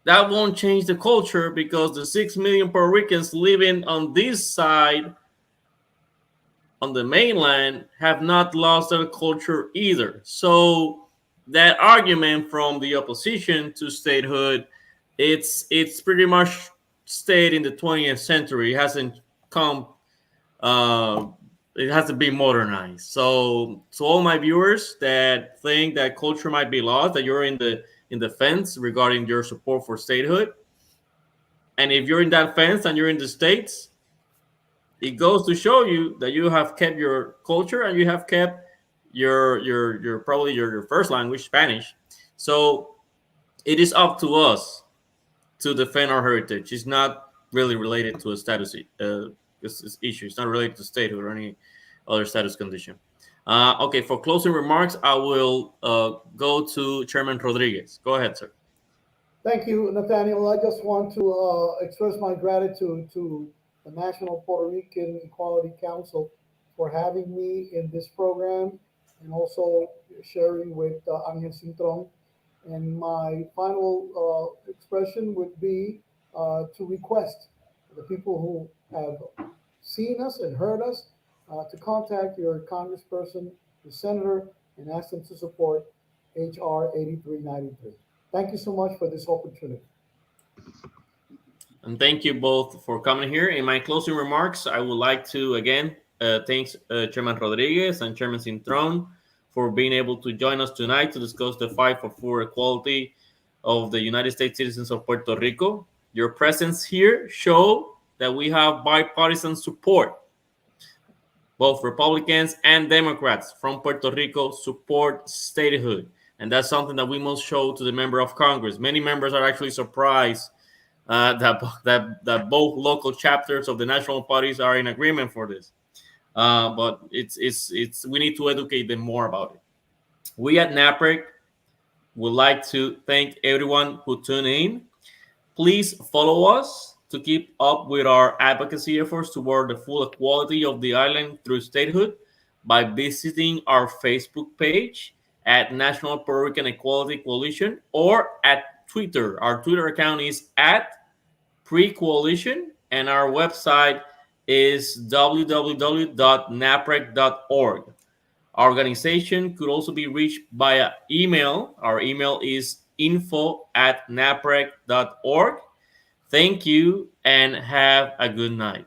that won't change the culture, because the 6 million Puerto Ricans living on this side, on the mainland, have not lost their culture either. So that argument from the opposition to statehood, it's pretty much stayed in the 20th century. It hasn't come. It has to be modernized. So to all my viewers that think that culture might be lost, that you're in the fence regarding your support for statehood, and if you're in that fence and you're in the states, it goes to show you that you have kept your culture and you have kept your probably your first language, Spanish. So it is up to us to defend our heritage. It's not really related to a status issue. It's not related to statehood or any other status condition. Okay, for closing remarks, I will go to Chairman Rodriguez. Go ahead, sir. Thank you, Nathaniel. I just want to express my gratitude to the National Puerto Rican Equality Council for having me in this program, and also sharing with Angel Cintron. And my final expression would be to request the people who have seen us and heard us to contact your congressperson, your senator, and ask them to support HR 8393. Thank you so much for this opportunity. And thank you both for coming here. In my closing remarks, I would like to again thank Chairman Rodriguez and Chairman Cintron for being able to join us tonight to discuss the fight for equality of the United States citizens of Puerto Rico. Your presence here show that we have bipartisan support. Both Republicans and Democrats from Puerto Rico support statehood. And that's something that we must show to the member of Congress. Many members are actually surprised that both local chapters of the national parties are in agreement for this. But it's we need to educate them more about it. We at NAPREC would like to thank everyone who tuned in. Please follow us to keep up with our advocacy efforts toward the full equality of the island through statehood by visiting our Facebook page at National Puerto Rican Equality Coalition or at Twitter. Our Twitter account is at Pre-Coalition, and our website is www.naprec.org. Our organization could also be reached via email. Our email is info@naprec.org. Thank you and have a good night.